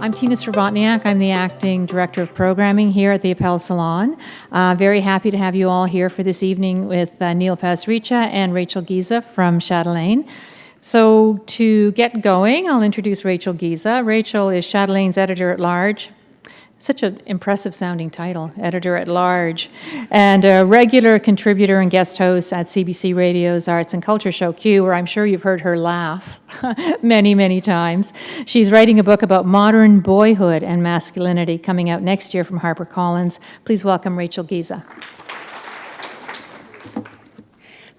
I'm Tina Srabotniak. I'm the Acting Director of Programming here at the Appel Salon. Very happy to have you all here for this evening with Neil Pasricha and Rachel Giese from Chatelaine. So to get going, I'll introduce Rachel Giese. Rachel is Chatelaine's editor-at-large. Such an impressive sounding title, editor-at-large, and a regular contributor and guest host at CBC Radio's Arts and Culture Show Q, where I'm sure you've heard her laugh many, many times. She's writing a book about modern boyhood and masculinity coming out next year from HarperCollins. Please welcome Rachel Giese.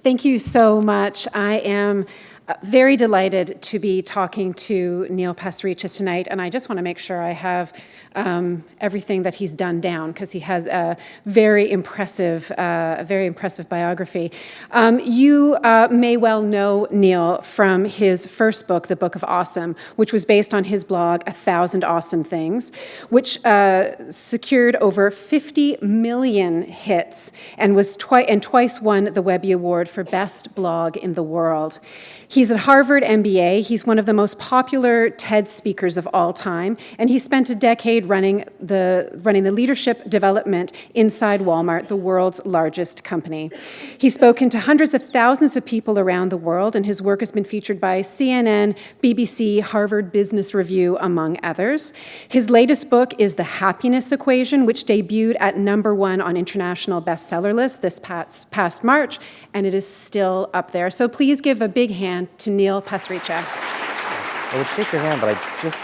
Thank you so much. I am very delighted to be talking to Neil Pasricha tonight, and I just want to make sure I have everything that he's done down, because he has a very impressive biography. You may well know Neil from his first book, The Book of Awesome, which was based on his blog, 1,000 Awesome Things, which secured over 50 million hits and was twice won the Webby Award for Best Blog in the World. He's at Harvard MBA. He's one of the most popular TED speakers of all time, and he spent a decade running the leadership development inside Walmart, the world's largest company. He's spoken to hundreds of thousands of people around the world, and his work has been featured by CNN, BBC, Harvard Business Review, among others. His latest book is The Happiness Equation, which debuted at #1 on international bestseller lists this past March, and it is still up there. So please give a big hand to Neil Pasricha. I would shake your hand, but I just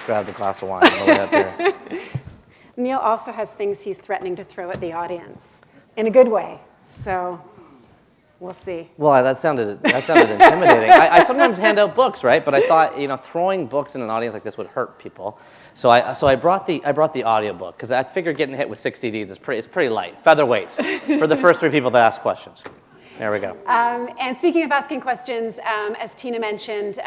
grabbed a glass of wine on the way up here. Neil also has things he's threatening to throw at the audience, in a good way, so we'll see. Well, that sounded intimidating. I sometimes hand out books, right? But I thought, throwing books in an audience like this would hurt people. So I brought the audiobook, because I figured getting hit with 6 CDs is pretty light, featherweight, for the first 3 people that ask questions. There we go. And speaking of asking questions, as Tina mentioned,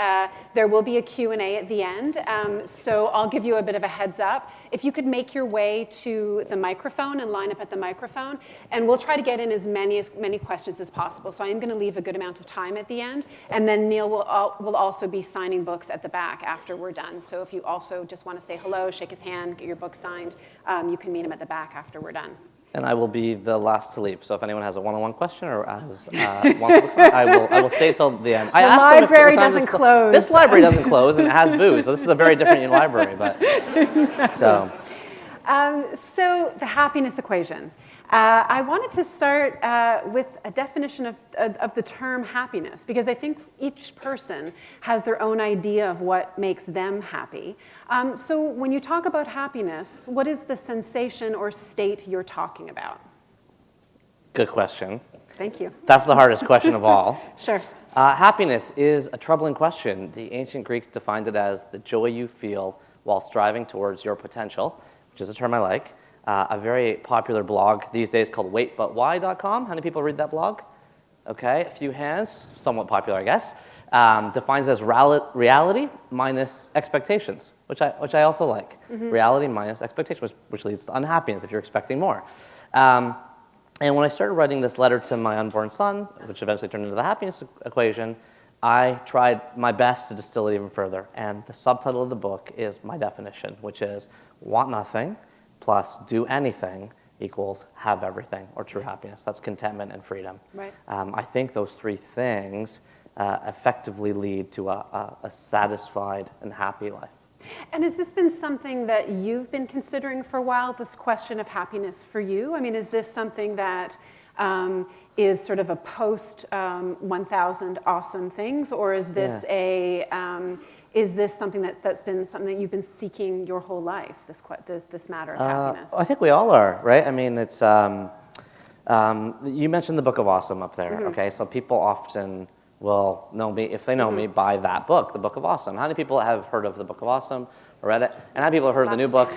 there will be a Q&A at the end. So I'll give you a bit of a heads up. If you could make your way to the microphone and line up at the microphone, and we'll try to get in as many questions as possible. So I am going to leave a good amount of time at the end. And then Neil will also be signing books at the back after we're done. So if you also just want to say hello, shake his hand, get your book signed, you can meet him at the back after we're done. And I will be the last to leave. So if anyone has a one-on-one question or wants a book signed, I will stay till the end. The library doesn't close. This library doesn't close, and it has booze. So this is a very different library. But exactly. So the happiness equation. I wanted to start with a definition of the term happiness, because I think each person has their own idea of what makes them happy. So when you talk about happiness, what is the sensation or state you're talking about? Good question. Thank you. That's the hardest question of all. Sure. Happiness is a troubling question. The ancient Greeks defined it as the joy you feel while striving towards your potential, which is a term I like. A very popular blog these days called waitbutwhy.com. How many people read that blog? Okay, a few hands, somewhat popular, I guess. Defines as reality minus expectations, which I also like. Mm-hmm. Reality minus expectations, which leads to unhappiness if you're expecting more. And when I started writing this letter to my unborn son, which eventually turned into the happiness equation, I tried my best to distill it even further. And the subtitle of the book is my definition, which is want nothing plus do anything equals have everything, or true happiness. That's contentment and freedom. Right. I think those 3 things effectively lead to a satisfied and happy life. And has this been something that you've been considering for a while, this question of happiness for you? I mean, is this something that is sort of a post 1,000 awesome things, or is this is this something that's been something that you've been seeking your whole life, this matter of happiness? I think we all are, right? I mean, it's you mentioned the Book of Awesome up there, mm-hmm. Okay? So people often will know me, if they know mm-hmm. me, by that book, the Book of Awesome. How many people have heard of the Book of Awesome or read it? And how many people have heard of the new book?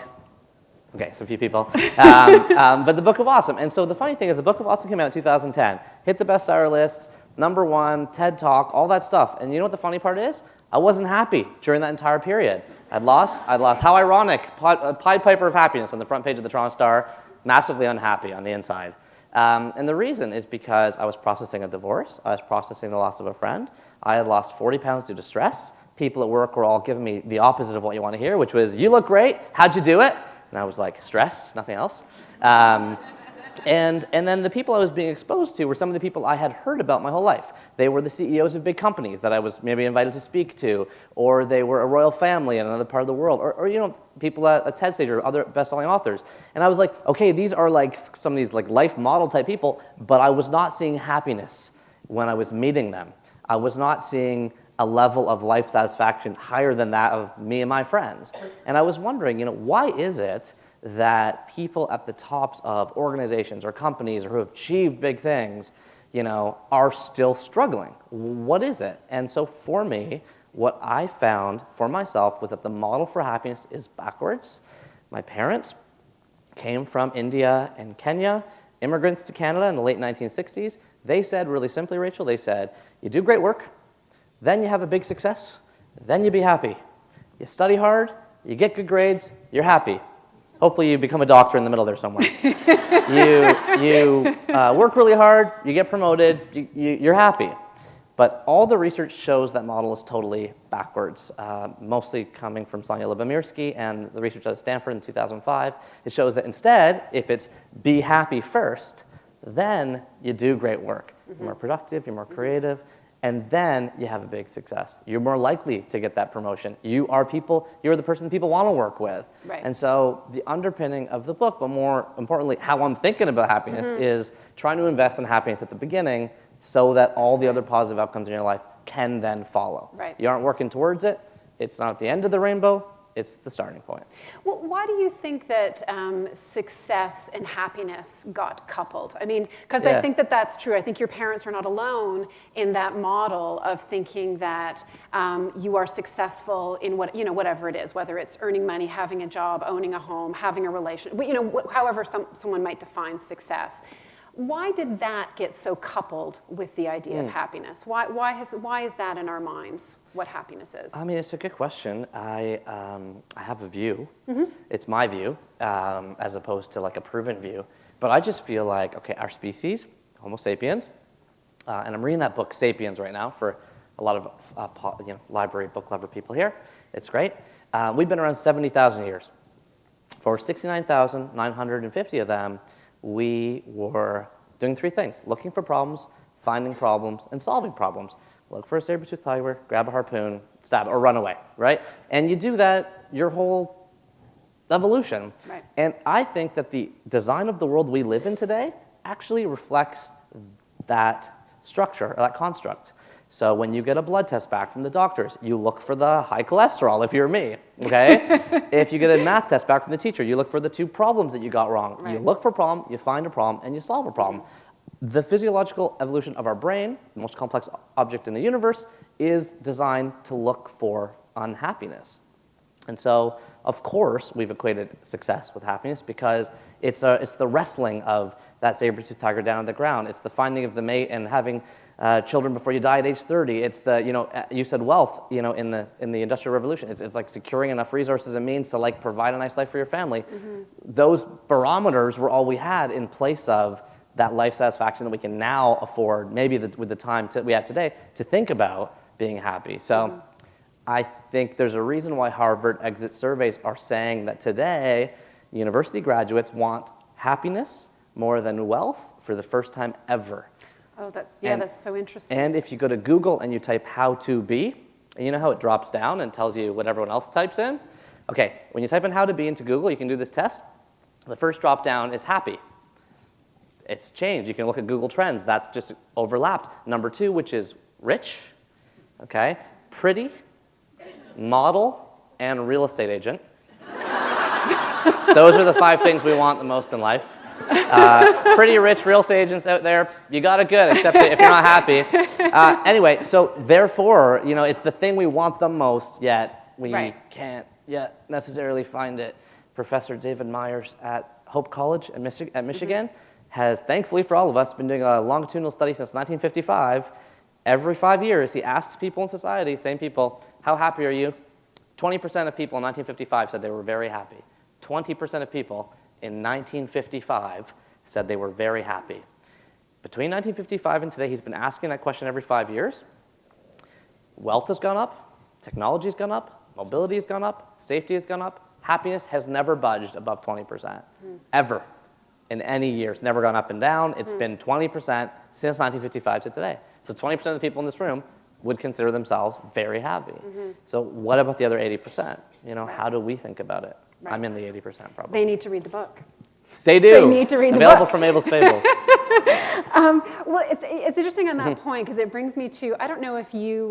Okay, so a few people. But the Book of Awesome. And so the funny thing is, the Book of Awesome came out in 2010, hit the bestseller list, #1, TED Talk, all that stuff. And you know what the funny part is? I wasn't happy during that entire period. I'd lost. How ironic. Pied Piper of Happiness on the front page of the Toronto Star, massively unhappy on the inside. And the reason is because I was processing a divorce. I was processing the loss of a friend. I had lost 40 pounds due to stress. people at work were all giving me the opposite of what you want to hear, which was, you look great, how'd you do it? And I was like, stress, nothing else. And then the people I was being exposed to were some of the people I had heard about my whole life. They were the CEOs of big companies that I was maybe invited to speak to, or they were a royal family in another part of the world, or you know, people at TED Stage or other best-selling authors. And I was like, okay, these are like some of these like life model type people, but I was not seeing happiness when I was meeting them. I was not seeing a level of life satisfaction higher than that of me and my friends. And I was wondering, you know, why is it that people at the tops of organizations or companies or who have achieved big things, you know, are still struggling? What is it? And so for me, what I found for myself was that the model for happiness is backwards. My parents came from India and Kenya, immigrants to Canada in the late 1960s. They said, really simply, Rachel, they said, you do great work, then you have a big success, then you be happy. You study hard, you get good grades, you're happy. Hopefully you become a doctor in the middle there somewhere. you work really hard, you get promoted, you're happy. But all the research shows that model is totally backwards, mostly coming from Sonia Lyubomirsky and the research at Stanford in 2005. It shows that instead, if it's be happy first, then you do great work. You're more productive, you're more creative, and then you have a big success. You're more likely to get that promotion. You're the person that people want to work with. Right. And so the underpinning of the book, but more importantly, how I'm thinking about happiness is trying to invest in happiness at the beginning so that all the other positive outcomes in your life can then follow. Right. You aren't working towards it. It's not at the end of the rainbow. It's the starting point. Well, why do you think that success and happiness got coupled? I mean, because I think that that's true. I think your parents are not alone in that model of thinking that you are successful in whatever it is, whether it's earning money, having a job, owning a home, having a relationship, however someone might define success. Why did that get so coupled with the idea of happiness? Why is that in our minds, what happiness is? I mean, it's a good question. I have a view. It's my view, as opposed to like a proven view. But I just feel like, okay, our species, Homo sapiens, and I'm reading that book, Sapiens, right now for a lot of library book lover people here. It's great. We've been around 70,000 years. For 69,950 of them, we were doing three things: looking for problems, finding problems, and solving problems. Look for a saber-toothed tiger, grab a harpoon, stab it, or run away, right? And you do that your whole evolution. Right. And I think that the design of the world we live in today actually reflects that structure, or that construct. So when you get a blood test back from the doctors, you look for the high cholesterol if you're me, okay? If you get a math test back from the teacher, you look for the two problems that you got wrong. Right. You look for a problem, you find a problem, and you solve a problem. The physiological evolution of our brain, the most complex object in the universe, is designed to look for unhappiness. And so, of course, we've equated success with happiness because it's the wrestling of that saber-toothed tiger down on the ground. It's the finding of the mate and having children before you die at age 30. It's the, you said wealth, in the Industrial Revolution. It's like securing enough resources and means to like provide a nice life for your family. Those barometers were all we had in place of that life satisfaction that we can now afford, maybe with the time we have today, to think about being happy. So I think there's a reason why Harvard exit surveys are saying that today university graduates want happiness more than wealth for the first time ever. Oh, that's so interesting. And if you go to Google and you type how to be, and you know how it drops down and tells you what everyone else types in? Okay, when you type in how to be into Google, you can do this test. The first drop down is happy. It's changed. You can look at Google Trends. That's just overlapped. Number 2, which is rich, okay, pretty, model, and real estate agent. Those are the 5 things we want the most in life. Pretty rich real estate agents out there, you got it good, except if you're not happy. Anyway, so therefore, it's the thing we want the most, yet we can't yet necessarily find it. Professor David Myers at Hope College at Michigan has, thankfully for all of us, been doing a longitudinal study since 1955. Every 5 years, he asks people in society, same people, how happy are you? 20% of people in 1955 said they were very happy. 20% of people in 1955 said they were very happy. Between 1955 and today, he's been asking that question every 5 years. Wealth has gone up, Technology's gone up, mobility's gone up, safety has gone up. Happiness has never budged above 20%, ever, in any year. It's never gone up and down. It's been 20% since 1955 to today. So 20% of the people in this room would consider themselves very happy. So what about the other 80%? How do we think about it? Right. I'm in the 80% probably. They need to read the book. They do. They need to read the Available book. from Abel's Fables. Well, it's interesting on that point because it brings me to, I don't know if you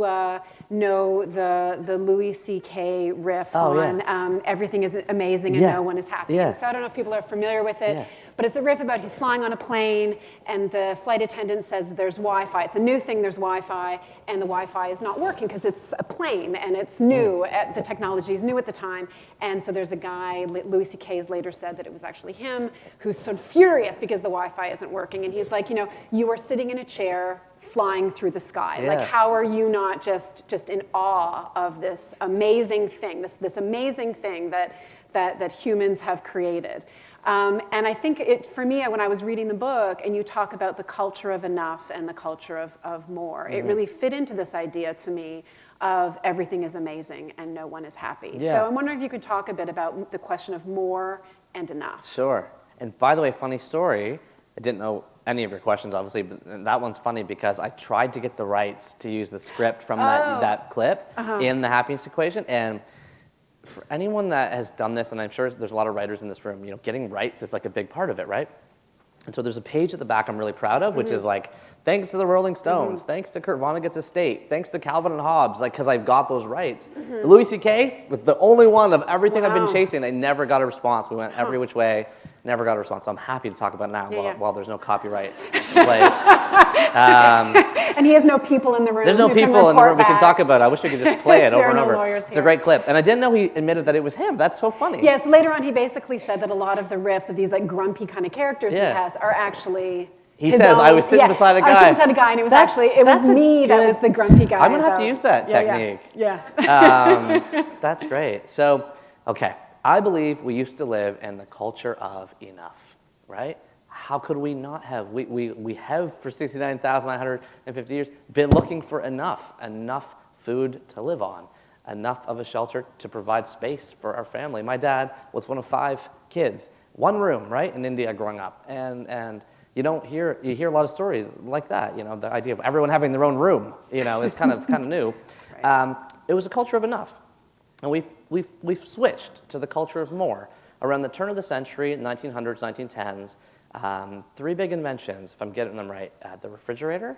know the Louis C.K. riff on everything is amazing and no one is happy. Yeah. So I don't know if people are familiar with it, Yeah. but it's a riff about he's flying on a plane and the flight attendant says there's Wi-Fi. It's a new thing, there's Wi-Fi, and the Wi-Fi is not working because it's a plane and it's new. The technology is new at the time. And so there's a guy, Louis C.K. has later said that it was actually him, who's sort of furious because the Wi-Fi isn't working. And he's like, you are sitting in a chair flying through the sky. Yeah. Like, how are you not just in awe of this amazing thing, this amazing thing that humans have created? And I think for me, when I was reading the book and you talk about the culture of enough and the culture of more, it really fit into this idea to me of everything is amazing and no one is happy. Yeah. So I'm wondering if you could talk a bit about the question of more and enough. Sure. And by the way, funny story, I didn't know any of your questions, obviously, but that one's funny because I tried to get the rights to use the script from that clip in the happiness equation. And for anyone that has done this, and I'm sure there's a lot of writers in this room, getting rights is like a big part of it, right? And so there's a page at the back I'm really proud of, which is like, thanks to the Rolling Stones, thanks to Kurt Vonnegut's estate, thanks to Calvin and Hobbes, because I've got those rights. Louis C.K. was the only one of everything I've been chasing. They never got a response. We went every which way, never got a response. So I'm happy to talk about it now while there's no copyright in place. And he has no people in the room. There's no who can people in the room we report can back. talk about it. I wish we could just play it over There are and no over. lawyers It's a here. great clip. And I didn't know he admitted that it was him. That's so funny. Yes, later on he basically said that a lot of the riffs of these like grumpy kind of characters he Yeah. has are actually He his says, own. I was sitting beside a guy. I was sitting beside a guy and it was That's me a that good- was the grumpy guy. I'm gonna have to use that technique. Yeah. That's great. So, okay, I believe we used to live in the culture of enough, right? How could we not have? We have for 69,950 years been looking for enough food to live on, enough of a shelter to provide space for our family. My dad was one of 5 kids, one room, right, in India growing up, and you hear a lot of stories like that. The idea of everyone having their own room, is kind of new. Right. It was a culture of enough, and we've switched to the culture of more. Around the turn of the century, 1900s, 1910s, 3 big inventions, if I'm getting them right: the refrigerator,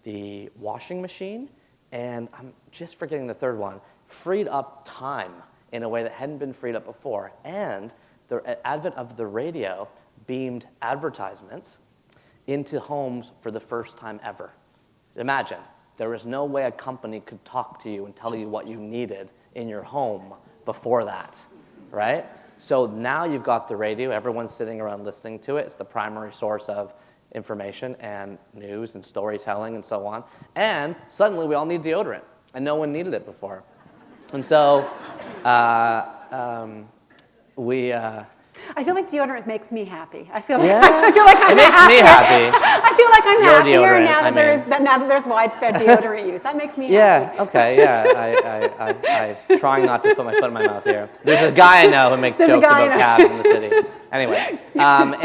the washing machine, and I'm just forgetting the third one. Freed up time in a way that hadn't been freed up before, and the advent of the radio beamed advertisements into homes for the first time ever. Imagine, there was no way a company could talk to you and tell you what you needed in your home before that, right? So now you've got the radio, everyone's sitting around listening to it. It's the primary source of information and news and storytelling and so on. And suddenly we all need deodorant, and no one needed it before. And so I feel like deodorant makes me happy. I feel like Yeah. I feel like I'm It makes me happy. I feel like I'm Your happier deodorant, now I that mean. now that there's widespread deodorant use. That makes me happy. Yeah, okay, yeah. I'm trying not to put my foot in my mouth here. There's a guy I know who makes There's a jokes guy I about know. cabs in the city. Anyway, but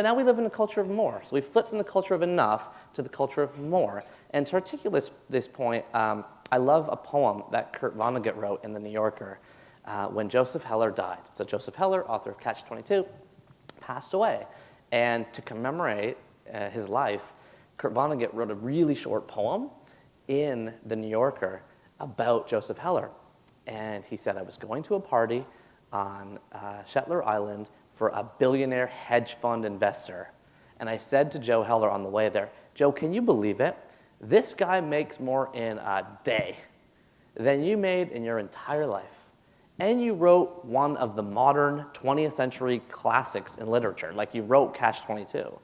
now we live in a culture of more. So we've flipped from the culture of enough to the culture of more. And to articulate this point, I love a poem that Kurt Vonnegut wrote in The New Yorker when Joseph Heller died. So Joseph Heller, author of Catch-22, passed away. And to commemorate his life, Kurt Vonnegut wrote a really short poem in The New Yorker about Joseph Heller. And he said, I was going to a party on Shetler Island for a billionaire hedge fund investor. And I said to Joe Heller on the way there, Joe, can you believe it? This guy makes more in a day than you made in your entire life. And you wrote one of the modern 20th century classics in literature, like you wrote Catch-22.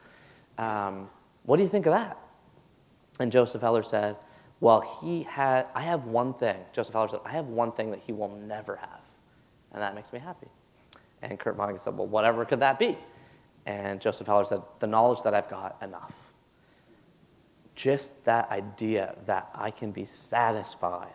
What do you think of that? And Joseph Heller said, well, I have one thing. Joseph Heller said, I have one thing that he will never have, and that makes me happy. And Kurt Vonnegut said, well, whatever could that be? And Joseph Heller said, the knowledge that I've got, enough. Just that idea that I can be satisfied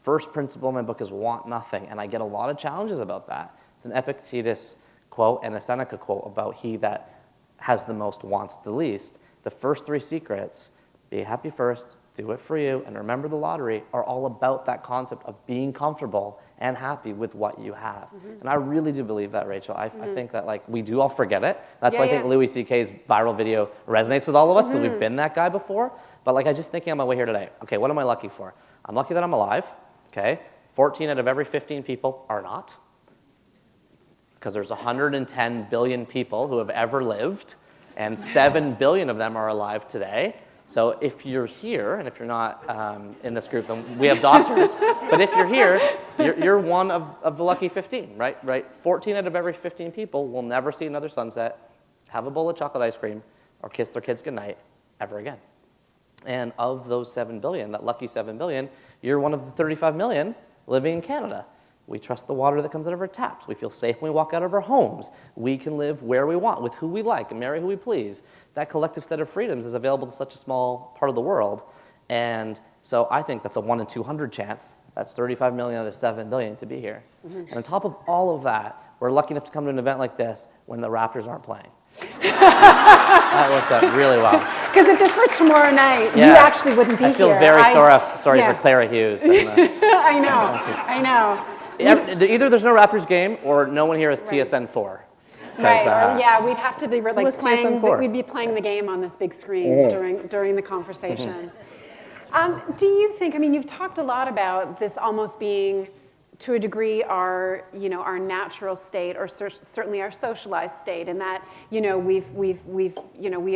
first principle in my book is want nothing, and I get a lot of challenges about that. It's an Epictetus quote and a Seneca quote about he that has the most wants the least. The first 3 secrets, be happy first, do it for you, and remember the lottery, are all about that concept of being comfortable and happy with what you have. And I really do believe that, Rachel. I think that like we do all forget it. That's why I think Louis C.K.'s viral video resonates with all of us, because we've been that guy before. But like I just thinking on my way here today, okay, what am I lucky for? I'm lucky that I'm alive, okay? 14 out of every 15 people are not, because there's 110 billion people who have ever lived, and 7 billion of them are alive today. So if you're here, and if you're not in this group, and we have doctors, but if you're here, you're one of the lucky 15, right? 14 out of every 15 people will never see another sunset, have a bowl of chocolate ice cream, or kiss their kids goodnight ever again. And of those 7 billion, that lucky 7 billion, you're one of the 35 million living in Canada. We trust the water that comes out of our taps. We feel safe when we walk out of our homes. We can live where we want, with who we like, and marry who we please. That collective set of freedoms is available to such a small part of the world. And so I think that's a 1 in 200 chance. That's 35 million out of 7 billion to be here. And on top of all of that, we're lucky enough to come to an event like this when the Raptors aren't playing. That worked out really well. Because if this were tomorrow night, you actually wouldn't be here. I feel very sorry for Clara Hughes. I know. Either there's no Raptors game or no one here is TSN4. Right. We'd have to be like playing. TSN4? We'd be playing the game on this big screen during the conversation. Do you think? I mean, you've talked a lot about this almost being, to a degree, our natural state, or certainly our socialized state, and that we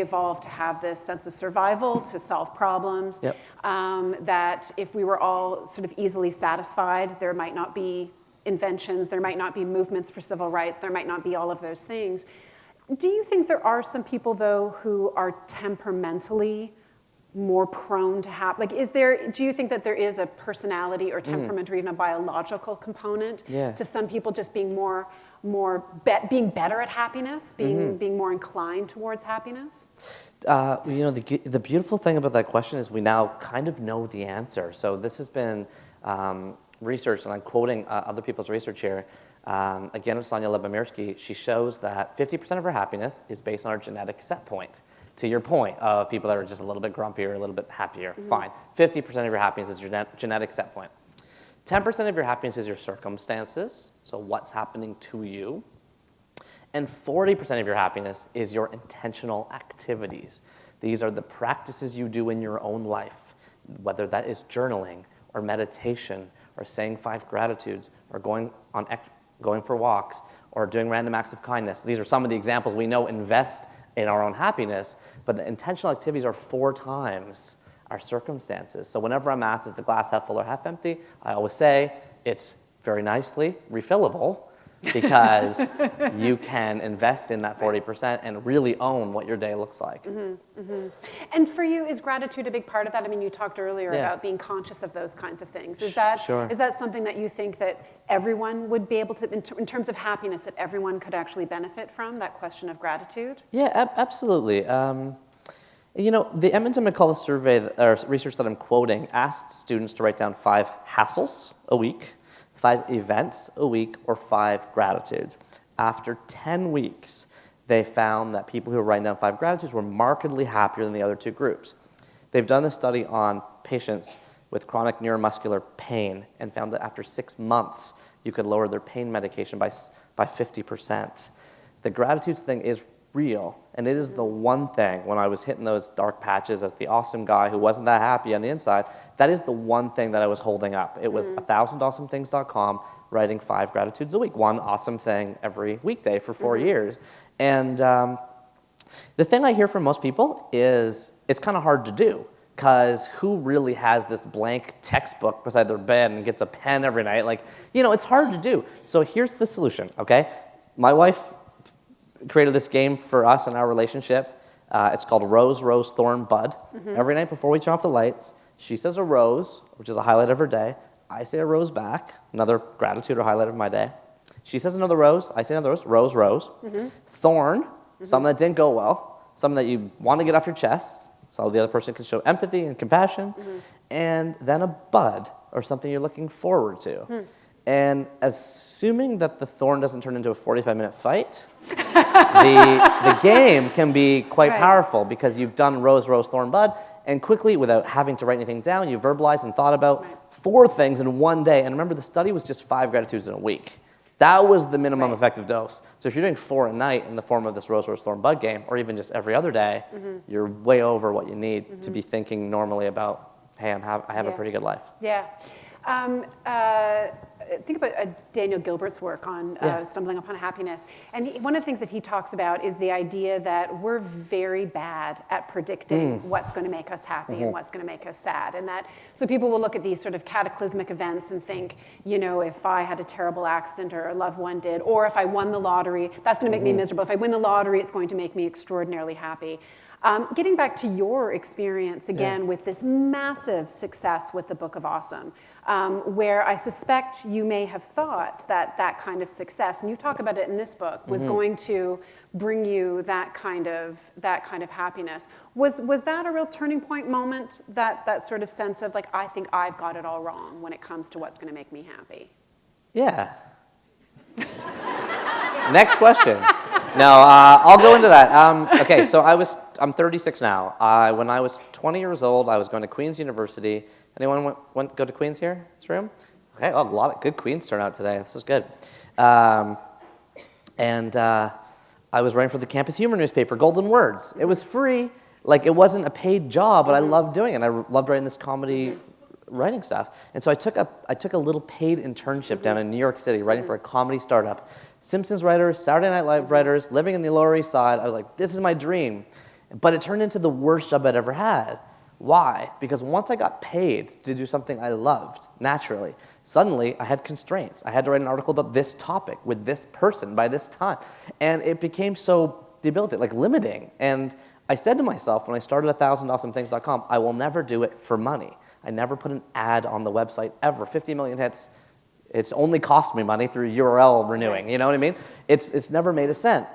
evolved to have this sense of survival, to solve problems. Yep. That if we were all sort of easily satisfied, there might not be inventions, there might not be movements for civil rights, there might not be all of those things. Do you think there are some people, though, who are temperamentally more prone to have, like, do you think that there is a personality or temperament or even a biological component to some people just being being better at happiness, being more inclined towards happiness? The beautiful thing about that question is we now kind of know the answer. So this has been researched, and I'm quoting other people's research here. Again, Sonia Lebamirsky, she shows that 50% of our happiness is based on our genetic set point. To your point of people that are just a little bit grumpier, a little bit happier, fine. 50% of your happiness is your genetic set point. 10% of your happiness is your circumstances, so what's happening to you. And 40% of your happiness is your intentional activities. These are the practices you do in your own life, whether that is journaling or meditation or saying 5 gratitudes or going for walks or doing random acts of kindness. These are some of the examples we know invest in our own happiness, but the intentional activities are 4 times our circumstances. So whenever I'm asked, is the glass half full or half empty, I always say it's very nicely refillable, because you can invest in that 40% and really own what your day looks like. And for you, is gratitude a big part of that? I mean, you talked earlier about being conscious of those kinds of things. Is that something that you think that everyone would be able to, in terms of happiness, that everyone could actually benefit from, that question of gratitude? Yeah, absolutely. The Edmonton McCullough survey, or research that I'm quoting, asked students to write down 5 hassles a week, 5 events a week, or 5 gratitudes. After 10 weeks, they found that people who were writing down 5 gratitudes were markedly happier than the other 2 groups. They've done a study on patients with chronic neuromuscular pain and found that after 6 months, you could lower their pain medication by 50%. The gratitudes thing is real, and it is the one thing, when I was hitting those dark patches as the awesome guy who wasn't that happy on the inside, that is the one thing that I was holding up. It was 1000awesomethings.com, writing 5 gratitudes a week, 1 awesome thing every weekday for 4 years. And the thing I hear from most people is it's kind of hard to do, because who really has this blank textbook beside their bed and gets a pen every night? Like, it's hard to do. So here's the solution, okay? My wife created this game for us in our relationship. It's called Rose, Rose, Thorn, Bud. Every night before we turn off the lights, she says a rose, which is a highlight of her day. I say a rose back, another gratitude or highlight of my day. She says another rose, I say another rose, rose, rose. Thorn, something that didn't go well, something that you want to get off your chest, so the other person can show empathy and compassion. And then a bud, or something you're looking forward to. And assuming that the thorn doesn't turn into a 45-minute fight, the game can be quite powerful because you've done rose, rose, thorn, bud, and quickly, without having to write anything down, you verbalized and thought about 4 things in one day. And remember, the study was just 5 gratitudes in a week. That was the minimum effective dose. So if you're doing 4 a night in the form of this rose, rose, thorn, bud game, or even just every other day, you're way over what you need to be thinking normally about, hey, I have a pretty good life. Yeah. Think about Daniel Gilbert's work on stumbling upon happiness. And one of the things that he talks about is the idea that we're very bad at predicting what's going to make us happy and what's going to make us sad. And that, so people will look at these sort of cataclysmic events and think, you know, if I had a terrible accident or a loved one did, or if I won the lottery, that's going to make me miserable. If I win the lottery, it's going to make me extraordinarily happy. Getting back to your experience again with this massive success with the Book of Awesome, where I suspect you may have thought that that kind of success, and you talk about it in this book, was going to bring you that kind of happiness. Was that a real turning point moment? That sort of sense of like, I think I've got it all wrong when it comes to what's going to make me happy. Yeah. Next question. No, I'll go into that. Okay, so I'm 36 now. When I was 20 years old, I was going to Queen's University. Anyone went go to Queen's here? This room? Okay, a lot of good Queens turnout today. This is good. I was writing for the campus humor newspaper, Golden Words. It was free. Like, it wasn't a paid job, but I loved doing it. I loved writing this comedy writing stuff. And so I took a little paid internship down in New York City, writing for a comedy startup. Simpsons writers, Saturday Night Live writers, living in the Lower East Side. I was like, this is my dream. But it turned into the worst job I'd ever had. Why? Because once I got paid to do something I loved, naturally, suddenly I had constraints. I had to write an article about this topic with this person by this time. And it became so debilitating, like limiting. And I said to myself when I started 1000awesomethings.com, I will never do it for money. I never put an ad on the website ever. 50 million hits. It's only cost me money through URL renewing, you know what I mean? It's never made a cent.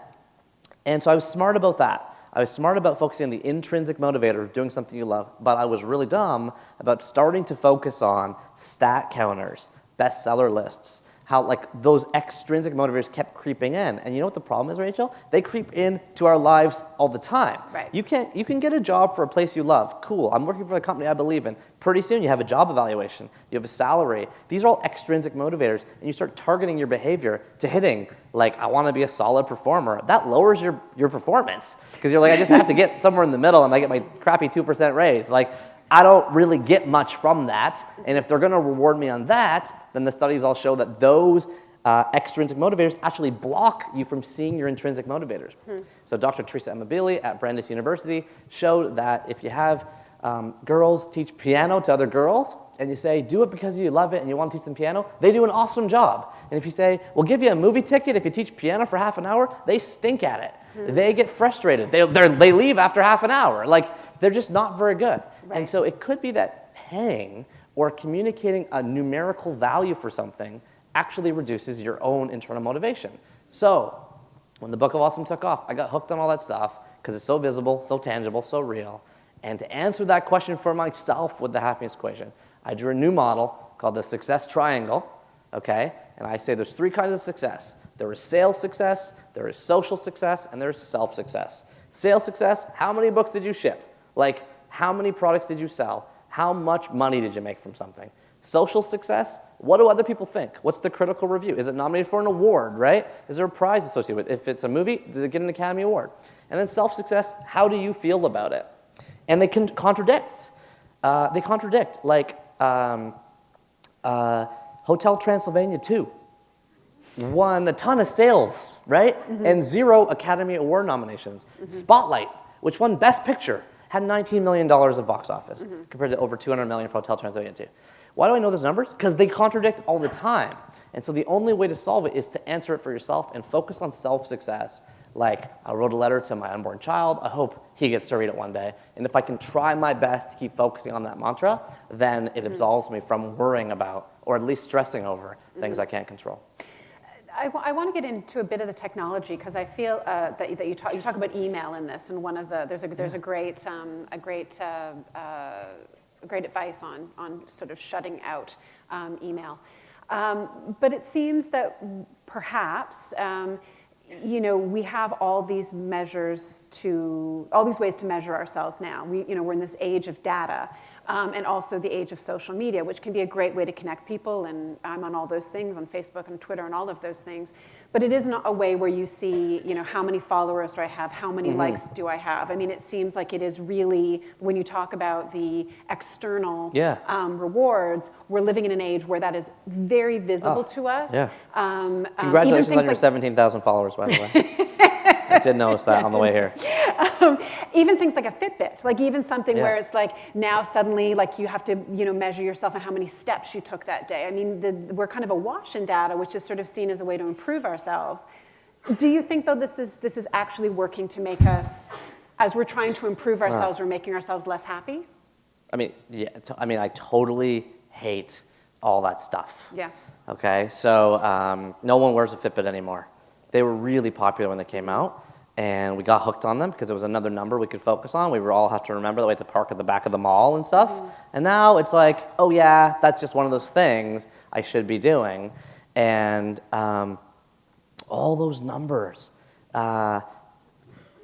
And so I was smart about that. I was smart about focusing on the intrinsic motivator of doing something you love, but I was really dumb about starting to focus on stat counters, bestseller lists, how like those extrinsic motivators kept creeping in. And you know what the problem is, Rachel? They creep into our lives all the time. Right. You can get a job for a place you love. Cool. I'm working for a company I believe in. Pretty soon you have a job evaluation. You have a salary. These are all extrinsic motivators, and you start targeting your behavior to hitting, like, I want to be a solid performer. That lowers your performance because you're like, I just have to get somewhere in the middle and I get my crappy 2% raise. Like, I don't really get much from that, and if they're going to reward me on that, then the studies all show that those extrinsic motivators actually block you from seeing your intrinsic motivators. So Dr. Teresa Amabile at Brandeis University showed that if you have girls teach piano to other girls, and you say, do it because you love it and you want to teach them piano, they do an awesome job. And if you say, we'll give you a movie ticket if you teach piano for half an hour, they stink at it. They get frustrated. They leave after half an hour. Like, they're just not very good. Right. And so it could be that paying or communicating a numerical value for something actually reduces your own internal motivation. So when the Book of Awesome took off, I got hooked on all that stuff because it's so visible, so tangible, so real. And to answer that question for myself with the happiness equation, I drew a new model called the success triangle, okay? And I say there's 3 kinds of success. There is sales success, there is social success, and there's self-success. Sales success, how many books did you ship? Like, how many products did you sell? How much money did you make from something? Social success, what do other people think? What's the critical review? Is it nominated for an award, right? Is there a prize associated with it? If it's a movie, does it get an Academy Award? And then self-success, how do you feel about it? And they can contradict. Like Hotel Transylvania 2 won a ton of sales, right? And 0 Academy Award nominations. Spotlight, which won Best Picture, had $19 million of box office compared to over $200 million for Hotel Transylvania 2. Why do I know those numbers? Because they contradict all the time. And so the only way to solve it is to answer it for yourself and focus on self-success. Like, I wrote a letter to my unborn child. I hope he gets to read it one day. And if I can try my best to keep focusing on that mantra, then it absolves me from worrying about, or at least stressing over, things I can't control. I want to get into a bit of the technology because I feel that you talk about email in this, and one of the there's a great great advice on sort of shutting out email. But it seems that perhaps, we have all these ways to measure ourselves now. We're in this age of data. And also the age of social media, which can be a great way to connect people, and I'm on all those things, on Facebook and Twitter and all of those things. But it isn't a way where you see, how many followers do I have, how many likes do I have? I mean, it seems like it is really, when you talk about the external rewards, we're living in an age where that is very visible to us. Yeah. Congratulations on your 17,000 followers, by the way. I did notice that on the way here. Even things like a Fitbit, like even something where it's like now suddenly like you have to measure yourself on how many steps you took that day. I mean, we're kind of awash in data, which is sort of seen as a way to improve ourselves. Do you think though this is actually working to make us, as we're trying to improve ourselves, we're making ourselves less happy? I mean, I totally hate all that stuff. Yeah. Okay, so no one wears a Fitbit anymore. They were really popular when they came out, and we got hooked on them because it was another number we could focus on. We would all have to remember that we had to park at the back of the mall and stuff. And now it's like, oh yeah, that's just one of those things I should be doing. And all those numbers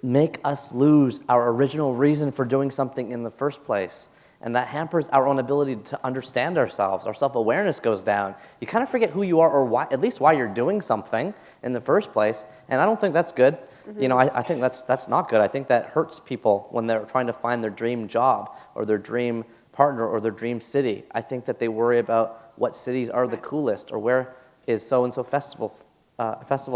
make us lose our original reason for doing something in the first place. And that hampers our own ability to understand ourselves. Our self-awareness goes down. You kind of forget who you are, or why, at least why you're doing something in the first place. And I don't think that's good. I think that's not good. I think that hurts people when they're trying to find their dream job or their dream partner or their dream city. I think that they worry about what cities are the coolest, or where is so-and-so festival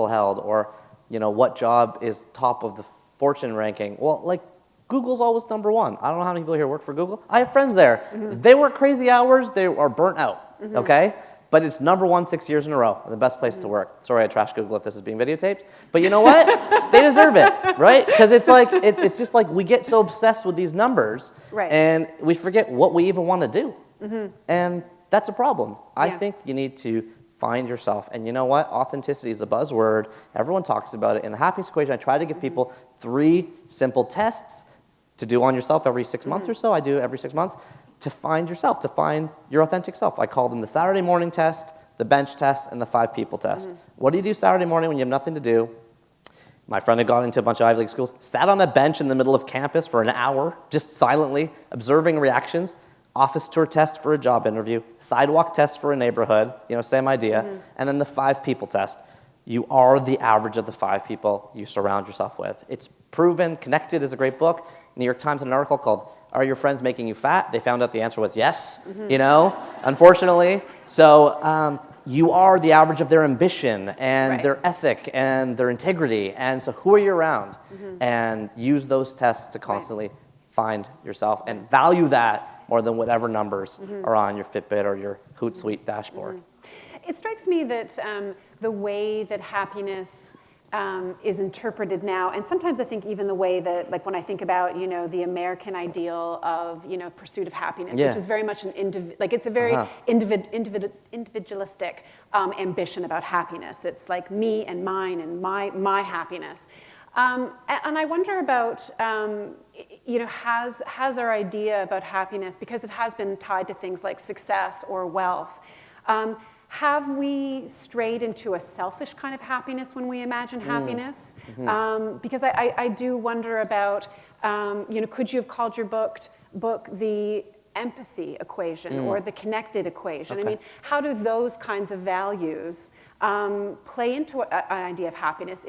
held, or what job is top of the fortune ranking. Well, like, Google's always number one. I don't know how many people here work for Google. I have friends there. They work crazy hours. They are burnt out, okay? But it's number one 6 years in a row, the best place to work. Sorry, I trashed Google if this is being videotaped. But you know what? They deserve it, right? Because it's like, it's just like we get so obsessed with these numbers, and we forget what we even want to do. And that's a problem. I think you need to find yourself. And you know what? Authenticity is a buzzword. Everyone talks about it. In the happiness equation, I try to give people 3 simple tests to do on yourself every 6 months or so. I do every 6 months to find yourself, to find your authentic self. I call them the Saturday morning test, the bench test, and the 5 people test. What do you do Saturday morning when you have nothing to do? My friend had gone into a bunch of Ivy League schools, sat on a bench in the middle of campus for an hour, just silently observing reactions. Office tour test for a job interview, sidewalk test for a neighborhood, same idea. And then the 5 people test. You are the average of the 5 people you surround yourself with. It's proven. Connected is a great book. New York Times had an article called, "Are Your Friends Making You Fat?" They found out the answer was yes, unfortunately. So you are the average of their ambition and their ethic and their integrity. And so who are you around? And use those tests to constantly find yourself and value that more than whatever numbers are on your Fitbit or your Hootsuite dashboard. It strikes me that the way that happiness is interpreted now, and sometimes I think even the way that, like when I think about, the American ideal of, pursuit of happiness, which is very much it's a very individualistic ambition about happiness. It's like me and mine and my happiness. And I wonder about, has our idea about happiness, because it has been tied to things like success or wealth, have we strayed into a selfish kind of happiness when we imagine happiness? Because I do wonder about, could you have called your book the empathy equation or the connected equation? I mean, how do those kinds of values play into an idea of happiness?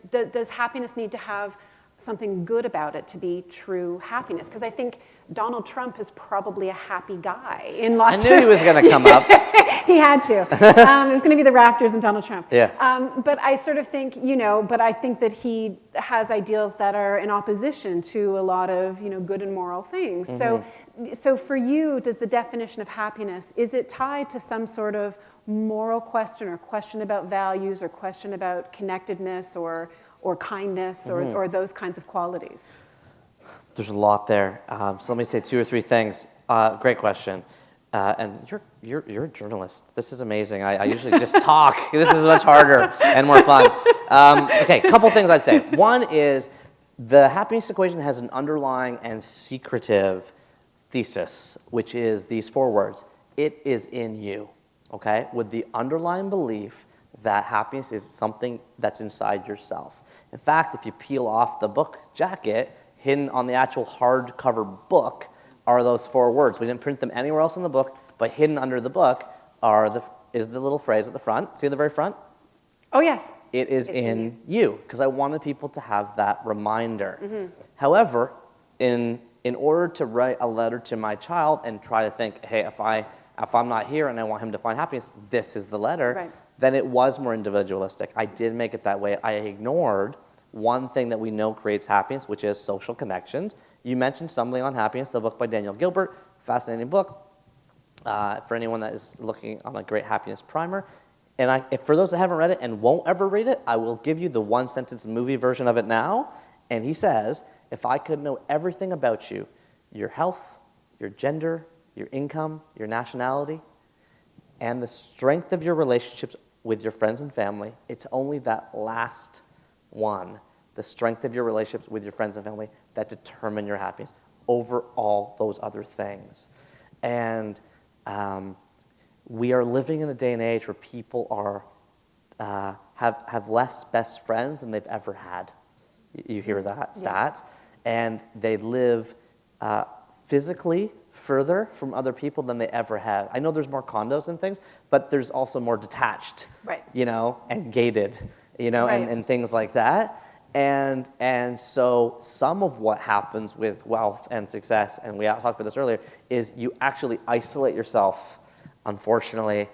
Does happiness need to have something good about it to be true happiness? Because I think Donald Trump is probably a happy guy in lots of... I knew he was going to come up. He had to. It was going to be the Raptors and Donald Trump. Yeah. But I sort of think, but I think that he has ideals that are in opposition to a lot of, good and moral things. So for you, does the definition of happiness, is it tied to some sort of moral question or question about values or question about connectedness or kindness or those kinds of qualities? There's a lot there. So let me say 2 or 3 things. Great question. And you're a journalist. This is amazing. I usually just talk. This is much harder and more fun. Okay, a couple things I'd say. One is the happiness equation has an underlying and secretive thesis, which is these 4 words. It is in you, okay? With the underlying belief that happiness is something that's inside yourself. In fact, if you peel off the book jacket, hidden on the actual hardcover book are those 4 words. We didn't print them anywhere else in the book, but hidden under the book is the little phrase at the front. See at the very front? Oh, yes. It is in you, because I wanted people to have that reminder. However, in order to write a letter to my child and try to think, hey, if I'm not here and I want him to find happiness, this is the letter, Right. then it was more individualistic. I did make it that way. I ignored one thing that we know creates happiness, which is social connections. You mentioned Stumbling on Happiness, the book by Daniel Gilbert, fascinating book for anyone that is looking on a great happiness primer. And for those that haven't read it and won't ever read it, I will give you the 1-sentence movie version of it now. And he says, if I could know everything about you, your health, your gender, your income, your nationality, and the strength of your relationships with your friends and family, it's only that last one, the strength of your relationships with your friends and family, that determine your happiness over all those other things. And we are living in a day and age where people have less best friends than they've ever had. You hear that stat? And they live physically further from other people than they ever have. I know there's more condos and things, but there's also more detached, Right. And gated, Right. and things like that. And so some of what happens with wealth and success, and we talked about this earlier, is you actually isolate yourself, unfortunately,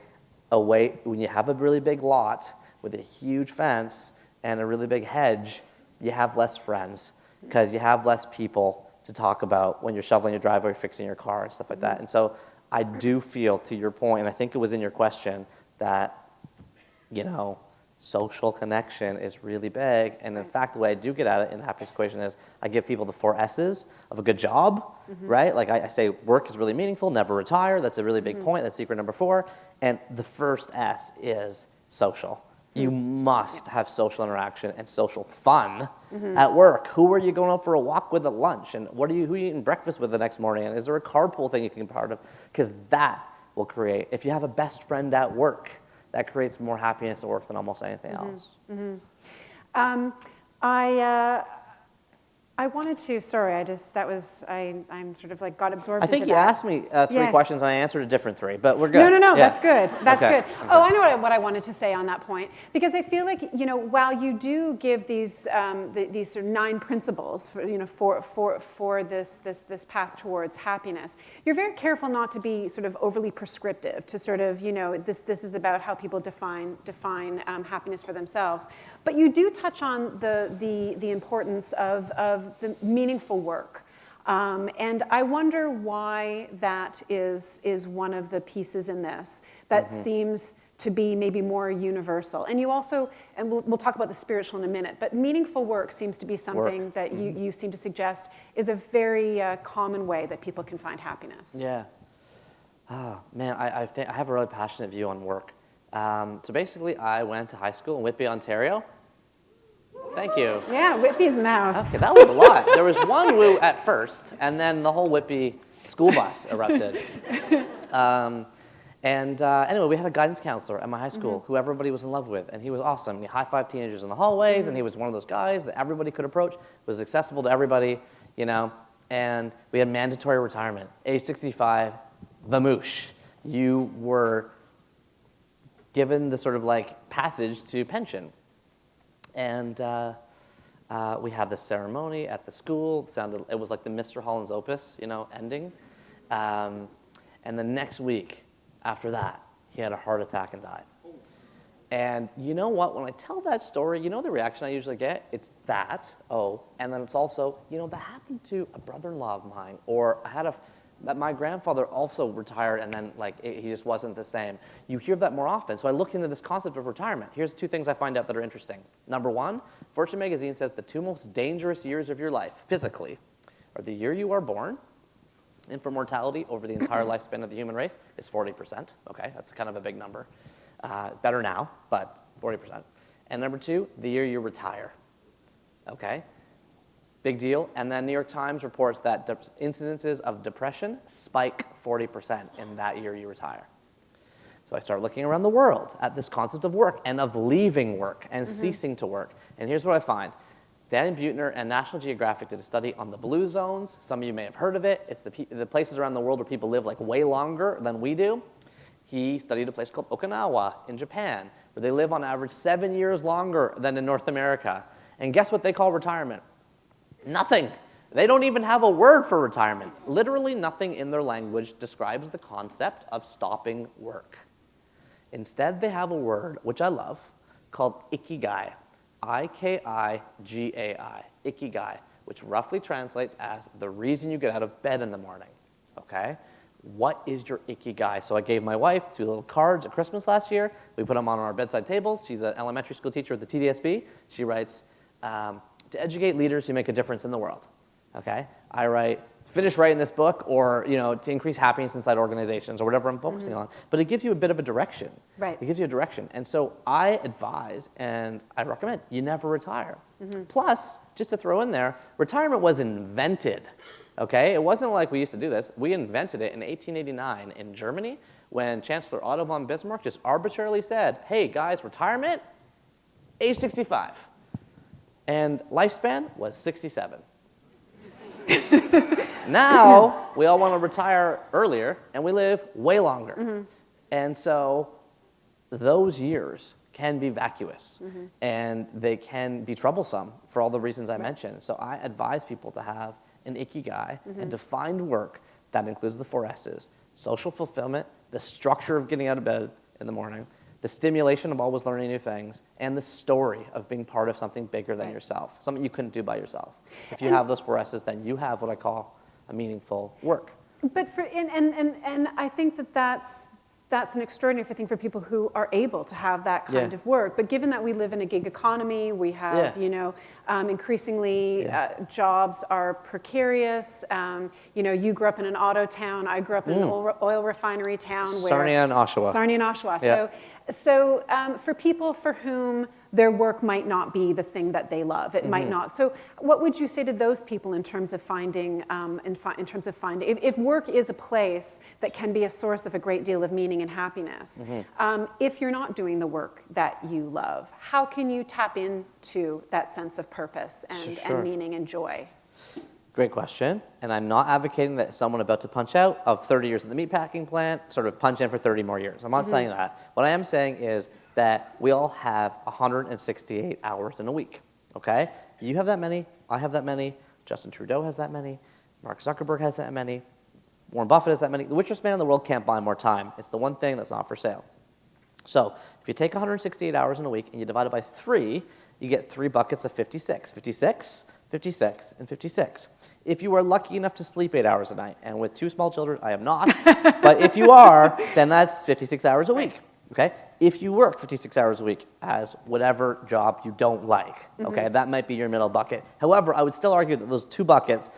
away. When you have a really big lot with a huge fence and a really big hedge, you have less friends because you have less people to talk about when you're shoveling your driveway, fixing your car, and stuff like that. And so I do feel, to your point, and I think it was in your question, that, social connection is really big. And in fact, the way I do get at it in the happiness equation is I give people the 4 S's of a good job, right? Like I say, work is really meaningful, never retire. That's a really big point. That's secret number 4. And the first S is social. You must have social interaction and social fun at work. Who are you going out for a walk with at lunch? And who are you eating breakfast with the next morning? And is there a carpool thing you can be part of? Because that will create, if you have a best friend at work, that creates more happiness at work than almost anything else. I wanted to, sorry, I'm sort of like got absorbed I think into you that. asked me 3 questions and I answered a different 3, but we're good. No, Yeah. that's good. That's Okay. good. Oh, I know what I wanted to say on that point, because I feel like, while you do give these these sort of 9 principles for this path towards happiness, you're very careful not to be sort of overly prescriptive, to sort of, this is about how people define happiness for themselves. But you do touch on the importance of the meaningful work. And I wonder why that is one of the pieces in this that seems to be maybe more universal. And you also, and we'll talk about the spiritual in a minute, but meaningful work seems to be something that you seem to suggest is a very common way that people can find happiness. Yeah. Oh, man, I have a really passionate view on work. So basically, I went to high school in Whitby, Ontario. Thank you. Yeah, Whitby's in the house. Okay, that was a lot. There was one woo at first, and then the whole Whitby school bus erupted. Anyway, we had a guidance counselor at my high school who everybody was in love with, and he was awesome. He high-fived teenagers in the hallways, and he was one of those guys that everybody could approach, was accessible to everybody, and we had mandatory retirement. Age 65, vamoosh. You were given the sort of like passage to pension. And we had this ceremony at the school. It was like the Mr. Holland's Opus, ending. And the next week after that, he had a heart attack and died. And you know what? When I tell that story, the reaction I usually get? It's that, and then it's also, that happened to a brother-in-law of mine, or that my grandfather also retired, and then he just wasn't the same. You hear that more often. So I looked into this concept of retirement. Here's 2 things I find out that are interesting. Number 1, Fortune magazine says the 2 most dangerous years of your life, physically, are the year you are born. Infant mortality over the entire lifespan of the human race is 40%. Okay, that's kind of a big number. Better now, but 40%. And number 2, the year you retire. Okay? Big deal. And then New York Times reports that incidences of depression spike 40% in that year you retire. So I start looking around the world at this concept of work and of leaving work and ceasing to work. And here's what I find. Dan Buettner and National Geographic did a study on the blue zones. Some of you may have heard of it. It's the places around the world where people live like way longer than we do. He studied a place called Okinawa in Japan, where they live on average 7 years longer than in North America. And guess what they call retirement? Nothing. They don't even have a word for retirement. Literally nothing in their language describes the concept of stopping work. Instead, they have a word, which I love, called ikigai. I-K-I-G-A-I, ikigai, which roughly translates as the reason you get out of bed in the morning, okay? What is your ikigai? So I gave my wife 2 little cards at Christmas last year. We put them on our bedside tables. She's an elementary school teacher at the TDSB. She writes, to educate leaders who make a difference in the world, okay? I write, finish writing this book, or to increase happiness inside organizations, or whatever I'm focusing on. But it gives you a bit of a direction. Right. It gives you a direction. And so I advise and I recommend you never retire. Plus, just to throw in there, retirement was invented. Okay? It wasn't like we used to do this. We invented it in 1889 in Germany when Chancellor Otto von Bismarck just arbitrarily said, hey guys, retirement, age 65. And lifespan was 67. Now, we all want to retire earlier, and we live way longer. And so those years can be vacuous, and they can be troublesome for all the reasons I mentioned. So I advise people to have an ikigai and to find work that includes the 4 S's: social fulfillment, the structure of getting out of bed in the morning, the stimulation of always learning new things, and the story of being part of something bigger than yourself, something you couldn't do by yourself. If you have those 4 S's, then you have what I call a meaningful work. But and I think that's an extraordinary thing for people who are able to have that kind of work. But given that we live in a gig economy, we have increasingly jobs are precarious. You grew up in an auto town. I grew up in an oil refinery town. Sarnia and Oshawa. Sarnia and Oshawa. Yeah. So for people for whom their work might not be the thing that they love, it might not. So what would you say to those people in terms of finding, if work is a place that can be a source of a great deal of meaning and happiness, if you're not doing the work that you love, how can you tap into that sense of purpose and meaning and joy? Great question. And I'm not advocating that someone about to punch out of 30 years in the meatpacking plant sort of punch in for 30 more years. I'm not saying that. What I am saying is that we all have 168 hours in a week, okay? You have that many, I have that many, Justin Trudeau has that many, Mark Zuckerberg has that many, Warren Buffett has that many. The richest man in the world can't buy more time. It's the one thing that's not for sale. So if you take 168 hours in a week and you divide it by 3, you get 3 buckets of 56. 56, 56, and 56. If you are lucky enough to sleep 8 hours a night, and with 2 small children, I am not, but if you are, then that's 56 hours a week, okay? If you work 56 hours a week as whatever job you don't like, okay, that might be your middle bucket. However, I would still argue that those 2 buckets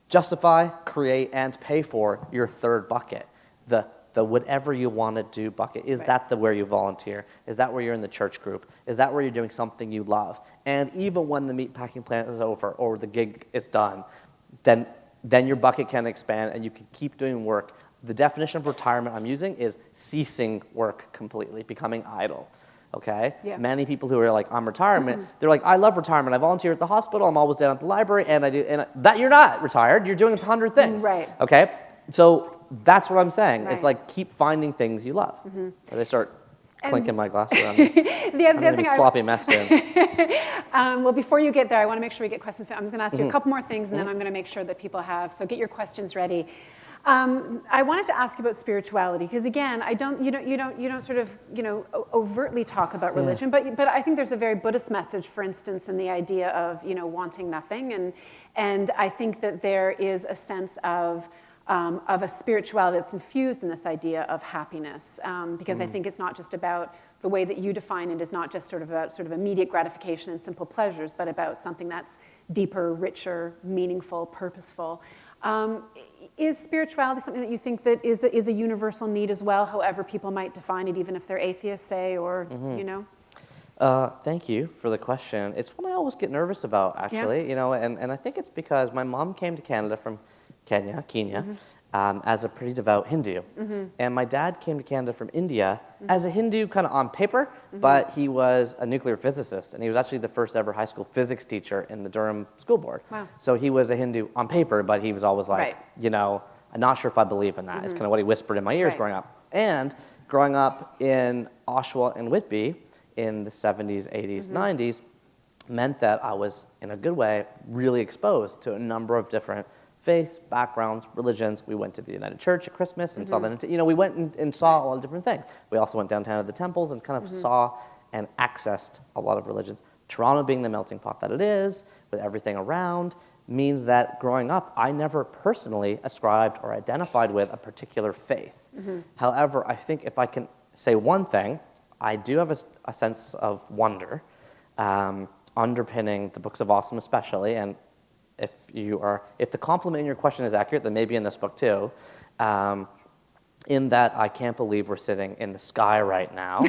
justify, create, and pay for your 3rd bucket, the whatever you want to do bucket. Is that where you volunteer? Is that where you're in the church group? Is that where you're doing something you love? And even when the meatpacking plant is over or the gig is done, then your bucket can expand and you can keep doing work. The definition of retirement I'm using is ceasing work completely, becoming idle, okay? Yeah. Many people who are like, I'm retirement, they're like, I love retirement. I volunteer at the hospital, I'm always down at the library, that you're not retired, you're doing 100 things, Right. okay? So that's what I'm saying. Right. It's like, keep finding things you love. And they start clinking my glass around. The other thing sloppy mess soon. well, before you get there, I want to make sure we get questions. I'm just going to ask you a couple more things, and then I'm going to make sure that people have. So get your questions ready. I wanted to ask you about spirituality because, again, you don't sort of overtly talk about religion, but I think there's a very Buddhist message, for instance, in the idea of wanting nothing, and I think that there is a sense of a spirituality that's infused in this idea of happiness, because I think it's not just about the way that you define it is not just sort of immediate gratification and simple pleasures, but about something that's deeper, richer, meaningful, purposeful. Is spirituality something that you think that is a universal need as well, however people might define it, even if they're atheists, say, or, Thank you for the question. It's one I always get nervous about, actually. You know, and I think it's because my mom came to Canada from Kenya, as a pretty devout Hindu, and my dad came to Canada from India as a Hindu, kind of on paper, but he was a nuclear physicist, and he was actually the first ever high school physics teacher in the Durham School Board. Wow. So he was a Hindu on paper, but he was always like, Right. you know, I'm not sure if I believe in that. It's kind of what he whispered in my ears Right. growing up. And growing up in Oshawa and Whitby in the 70s, 80s, 90s meant that I was, in a good way, really exposed to a number of different faiths, backgrounds, religions. We went to the United Church at Christmas and saw that, you know, we went and saw a lot of different things. We also went downtown to the temples and kind of saw and accessed a lot of religions. Toronto being the melting pot that it is, with everything around, means that growing up, I never personally ascribed or identified with a particular faith. However, I think if I can say one thing, I do have a sense of wonder underpinning the Books of Awesome especially, and if the compliment in your question is accurate, then maybe in this book too, in that I can't believe we're sitting in the sky right now.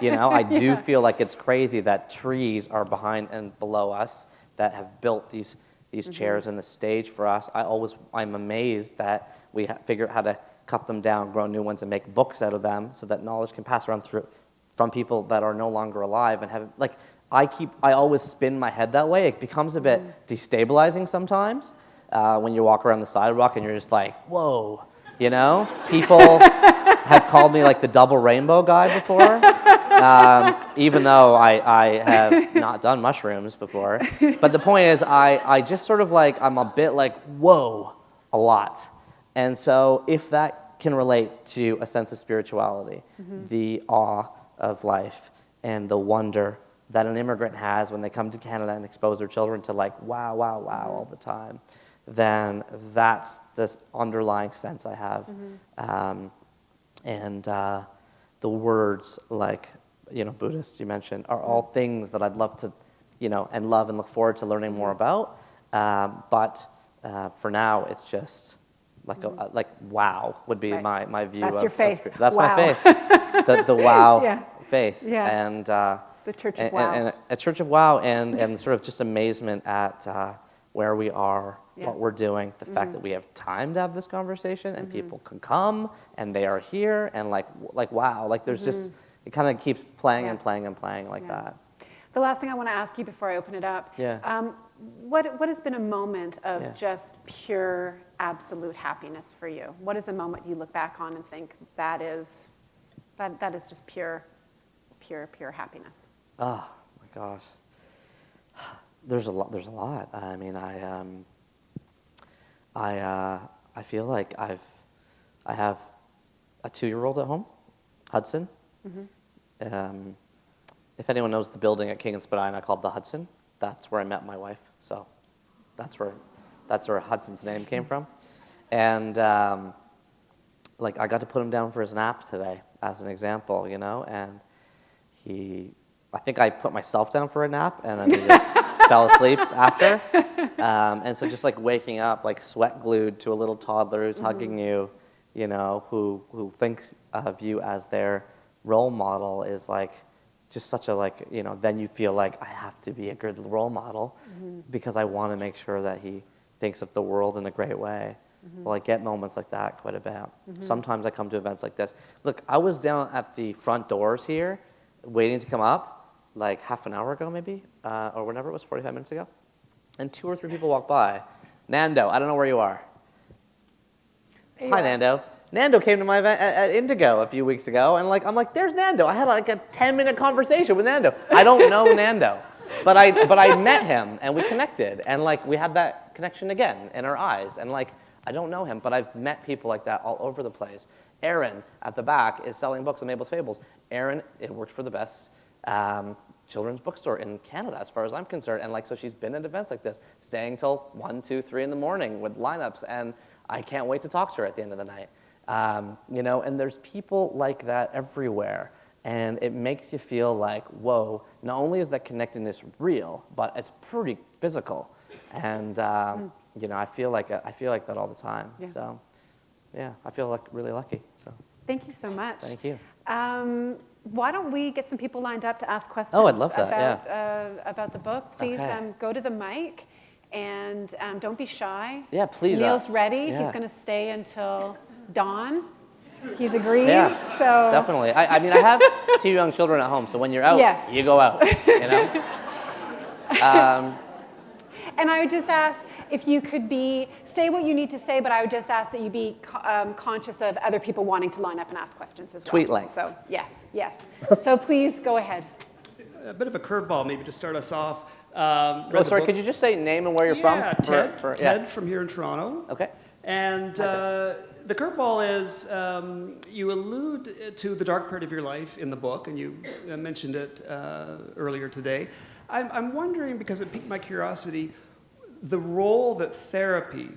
You know, I do feel like it's crazy that trees are behind and below us that have built these chairs and the stage for us. I'm amazed that we figure out how to cut them down, grow new ones, and make books out of them so that knowledge can pass around from people that are no longer alive and have, like, I always spin my head that way. It becomes a bit destabilizing sometimes when you walk around the sidewalk and you're just like, whoa, you know? People have called me like the double rainbow guy before, even though I have not done mushrooms before. But the point is, I just sort of like, I'm a bit like, whoa, a lot. And so if that can relate to a sense of spirituality, the awe of life and the wonder that an immigrant has when they come to Canada and expose their children to like, wow, wow, wow, all the time, then that's this underlying sense I have. And the words like, you know, Buddhists you mentioned are all things that I'd love to, you know, and love and look forward to learning more about. But for now, it's just like like wow would be my view. That's of your faith. That's Wow. my faith. The wow Yeah. faith. Yeah. And The Church of Wow. and a church of wow, and sort of just amazement at where we are, what we're doing, the fact that we have time to have this conversation, and people can come, and they are here, and like wow, like there's just, it kind of keeps playing and playing and playing like that. The last thing I want to ask you before I open it up, what has been a moment of just pure, absolute happiness for you? What is a moment you look back on and think that is just pure happiness? Oh my gosh, there's a lot. I mean, I feel like I have a 2-year-old at home, Hudson. If anyone knows the building at King and Spadina called the Hudson, that's where I met my wife. So that's where Hudson's name came from. And like I got to put him down for his nap today as an example, you know, and I think I put myself down for a nap and then he just fell asleep after. And so just like waking up, like sweat glued to a little toddler who's hugging you, you know, who thinks of you as their role model is like just such a like, you know, then you feel like I have to be a good role model because I want to make sure that he thinks of the world in a great way. Well, I get moments like that quite a bit. Sometimes I come to events like this. Look, I was down at the front doors here waiting to come up like half an hour ago maybe, or whenever it was, 45 minutes ago. And 2 or 3 people walked by. Nando, I don't know where you are. Hi, Nando. Nando came to my event at Indigo a few weeks ago, and like I'm like, there's Nando. I had like a 10-minute conversation with Nando. I don't know Nando, but I met him and we connected, and like we had that connection again in our eyes, and like I don't know him, but I've met people like that all over the place. Erin at the back is selling books at Mabel's Fables. Erin, it works for the best children's bookstore in Canada, as far as I'm concerned, and like so she's been at events like this, staying till 1, 2, 3 in the morning with lineups, and I can't wait to talk to her at the end of the night. You know, and there's people like that everywhere, and it makes you feel like, whoa, not only is that connectedness real, but it's pretty physical, and you know, I feel like that all the time. So, yeah, I feel like really lucky. So, thank you so much. Thank you. why don't we get some people lined up to ask questions Oh, I'd love that, about the book? Please Okay. go to the mic and don't be shy. Yeah, please. Neil's ready. yeah. He's going to stay until dawn. He's agreed. Yeah, So definitely. I mean, I have 2 young children at home, so when you're out, Yes. you go out, you know? And I would just ask if you could say what you need to say, but I would just ask that you be conscious of other people wanting to line up and ask questions as well. Tweet length. So yes. So please go ahead. A bit of a curveball, maybe to start us off. Oh, sorry, could you just say name and where you're from? Yeah, Ted. Yeah. Ted from here in Toronto. Okay. And the curveball is you allude to the dark part of your life in the book, and you mentioned it earlier today. I'm wondering, because it piqued my curiosity, the role that therapy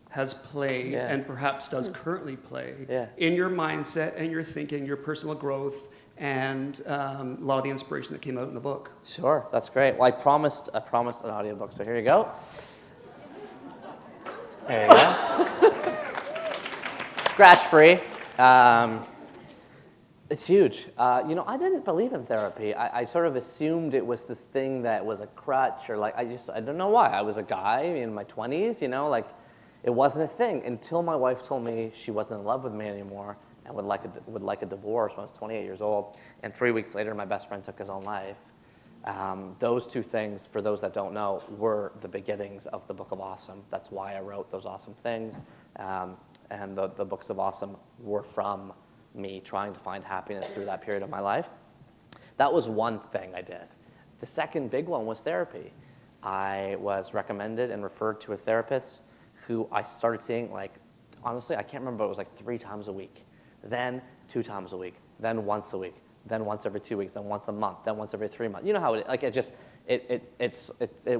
has played and perhaps does currently play in your mindset and your thinking, your personal growth, and a lot of the inspiration that came out in the book. Sure, that's great. Well, I promised an audiobook, so here you go. There you go. Scratch-free. It's huge. I didn't believe in therapy. I sort of assumed it was this thing that was a crutch, or like, I don't know why. I was a guy in my 20s, it wasn't a thing until my wife told me she wasn't in love with me anymore and would like a divorce when I was 28 years old. And 3 weeks later, my best friend took his own life. Those 2 things, for those that don't know, were the beginnings of the Book of Awesome. That's why I wrote those awesome things. And the Books of Awesome were from me trying to find happiness through that period of my life. That was one thing I did. The second big one was therapy. I was recommended and referred to a therapist who I started seeing, honestly, I can't remember, but it was 3 times a week, then 2 times a week, then once a week, then once every 2 weeks, then once a month, then once every 3 months. You know how it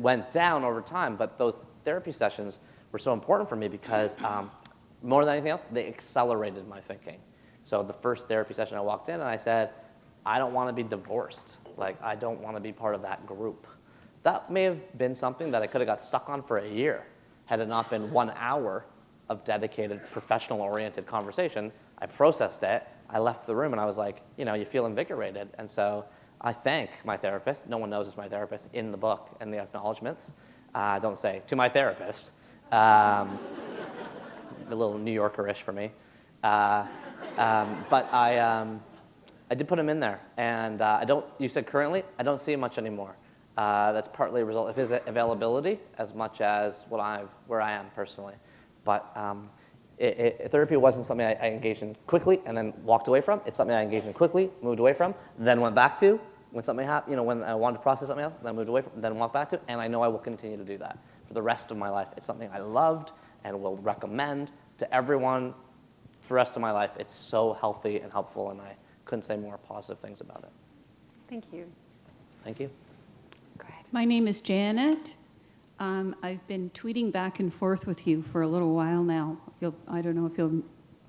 went down over time, but those therapy sessions were so important for me because more than anything else, they accelerated my thinking. So the first therapy session I walked in and I said, I don't want to be divorced. I don't want to be part of that group. That may have been something that I could have got stuck on for a year had it not been 1 hour of dedicated, professional-oriented conversation. I processed it. I left the room and I was like, you feel invigorated. And so I thank my therapist. No one knows it's my therapist in the book and the acknowledgments. Don't say, to my therapist. A little New Yorker-ish for me. But I did put him in there, and you said currently, I don't see him much anymore. That's partly a result of his availability as much as where I am personally. But therapy wasn't something I engaged in quickly and then walked away from. It's something I engaged in quickly, moved away from, then went back to when something happened, when I wanted to process something else, then moved away from, then walked back to, and I know I will continue to do that for the rest of my life. It's something I loved and will recommend to everyone for the rest of my life. It's so healthy and helpful, and I couldn't say more positive things about it. Thank you. Thank you. Go ahead. My name is Janet. I've been tweeting back and forth with you for a little while now. I don't know if you'll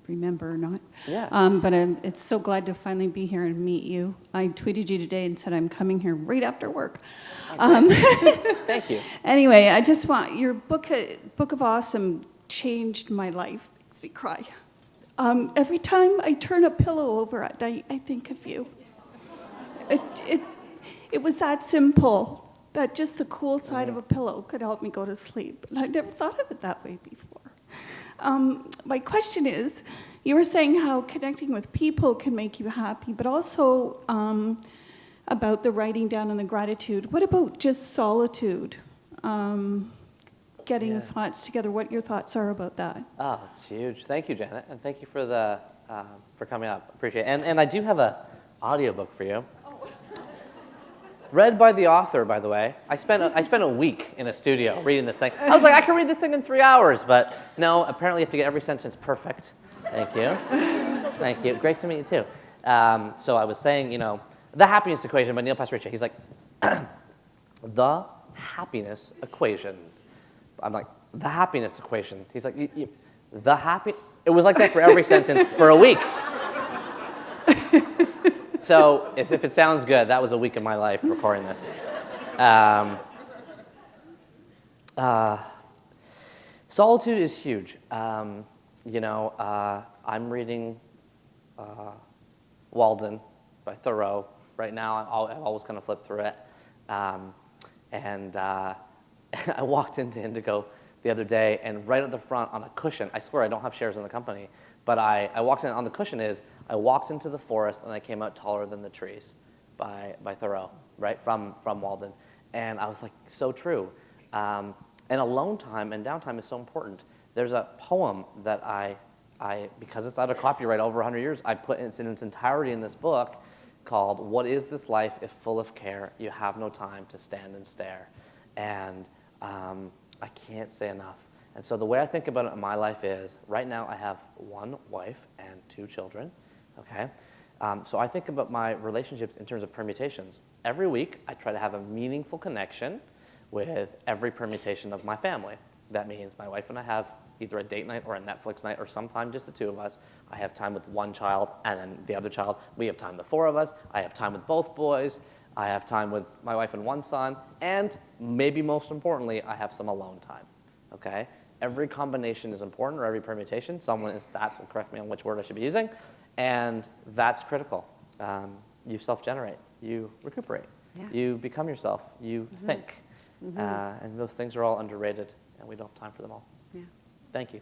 remember or not. Yeah. But it's so glad to finally be here and meet you. I tweeted you today and said I'm coming here right after work. Thank you. Anyway, I just want your Book of Awesome changed my life. Makes me cry. Every time I turn a pillow over at night, I think of you. It was that simple, that just the cool side of a pillow could help me go to sleep. And I never thought of it that way before. My question is, you were saying how connecting with people can make you happy, but also about the writing down and the gratitude. What about just solitude? Getting thoughts together, what your thoughts are about that. Oh, it's huge. Thank you, Janet, and thank you for coming up. Appreciate it. And I do have an audiobook for you. Read by the author, by the way. I spent a week in a studio reading this thing. I was like, I can read this thing in 3 hours, but no, apparently you have to get every sentence perfect. Thank you. Thank you. Great to meet you, too. So I was saying, The Happiness Equation by Neil Pasricha. He's like, the happiness equation. I'm like, the happiness equation. He's like, It was like that for every sentence for a week. So if it sounds good, that was a week of my life recording this. Solitude is huge. I'm reading Walden by Thoreau. Right now, I've always kind of flipped through it. I walked into Indigo the other day, and right at the front on a cushion, I swear I don't have shares in the company, but I walked in, on the cushion I walked into the forest and I came out taller than the trees by Thoreau, right, from Walden. And I was like, so true. And alone time and downtime is so important. There's a poem that I because it's out of copyright over 100 years, I put it in its entirety in this book called What is This Life If Full of Care? You Have No Time to Stand and Stare. And I can't say enough. And so the way I think about it in my life is, right now I have one wife and 2 children, okay? So I think about my relationships in terms of permutations. Every week, I try to have a meaningful connection with every permutation of my family. That means my wife and I have either a date night or a Netflix night, or sometimes just the 2 of us. I have time with one child, and then the other child. We have time, the 4 of us. I have time with both boys. I have time with my wife and one son, and maybe most importantly, I have some alone time, okay? Every combination is important, or every permutation. Someone in stats will correct me on which word I should be using, and that's critical. You self-generate, you recuperate, you become yourself, you think, and those things are all underrated, and we don't have time for them all. Yeah. Thank you.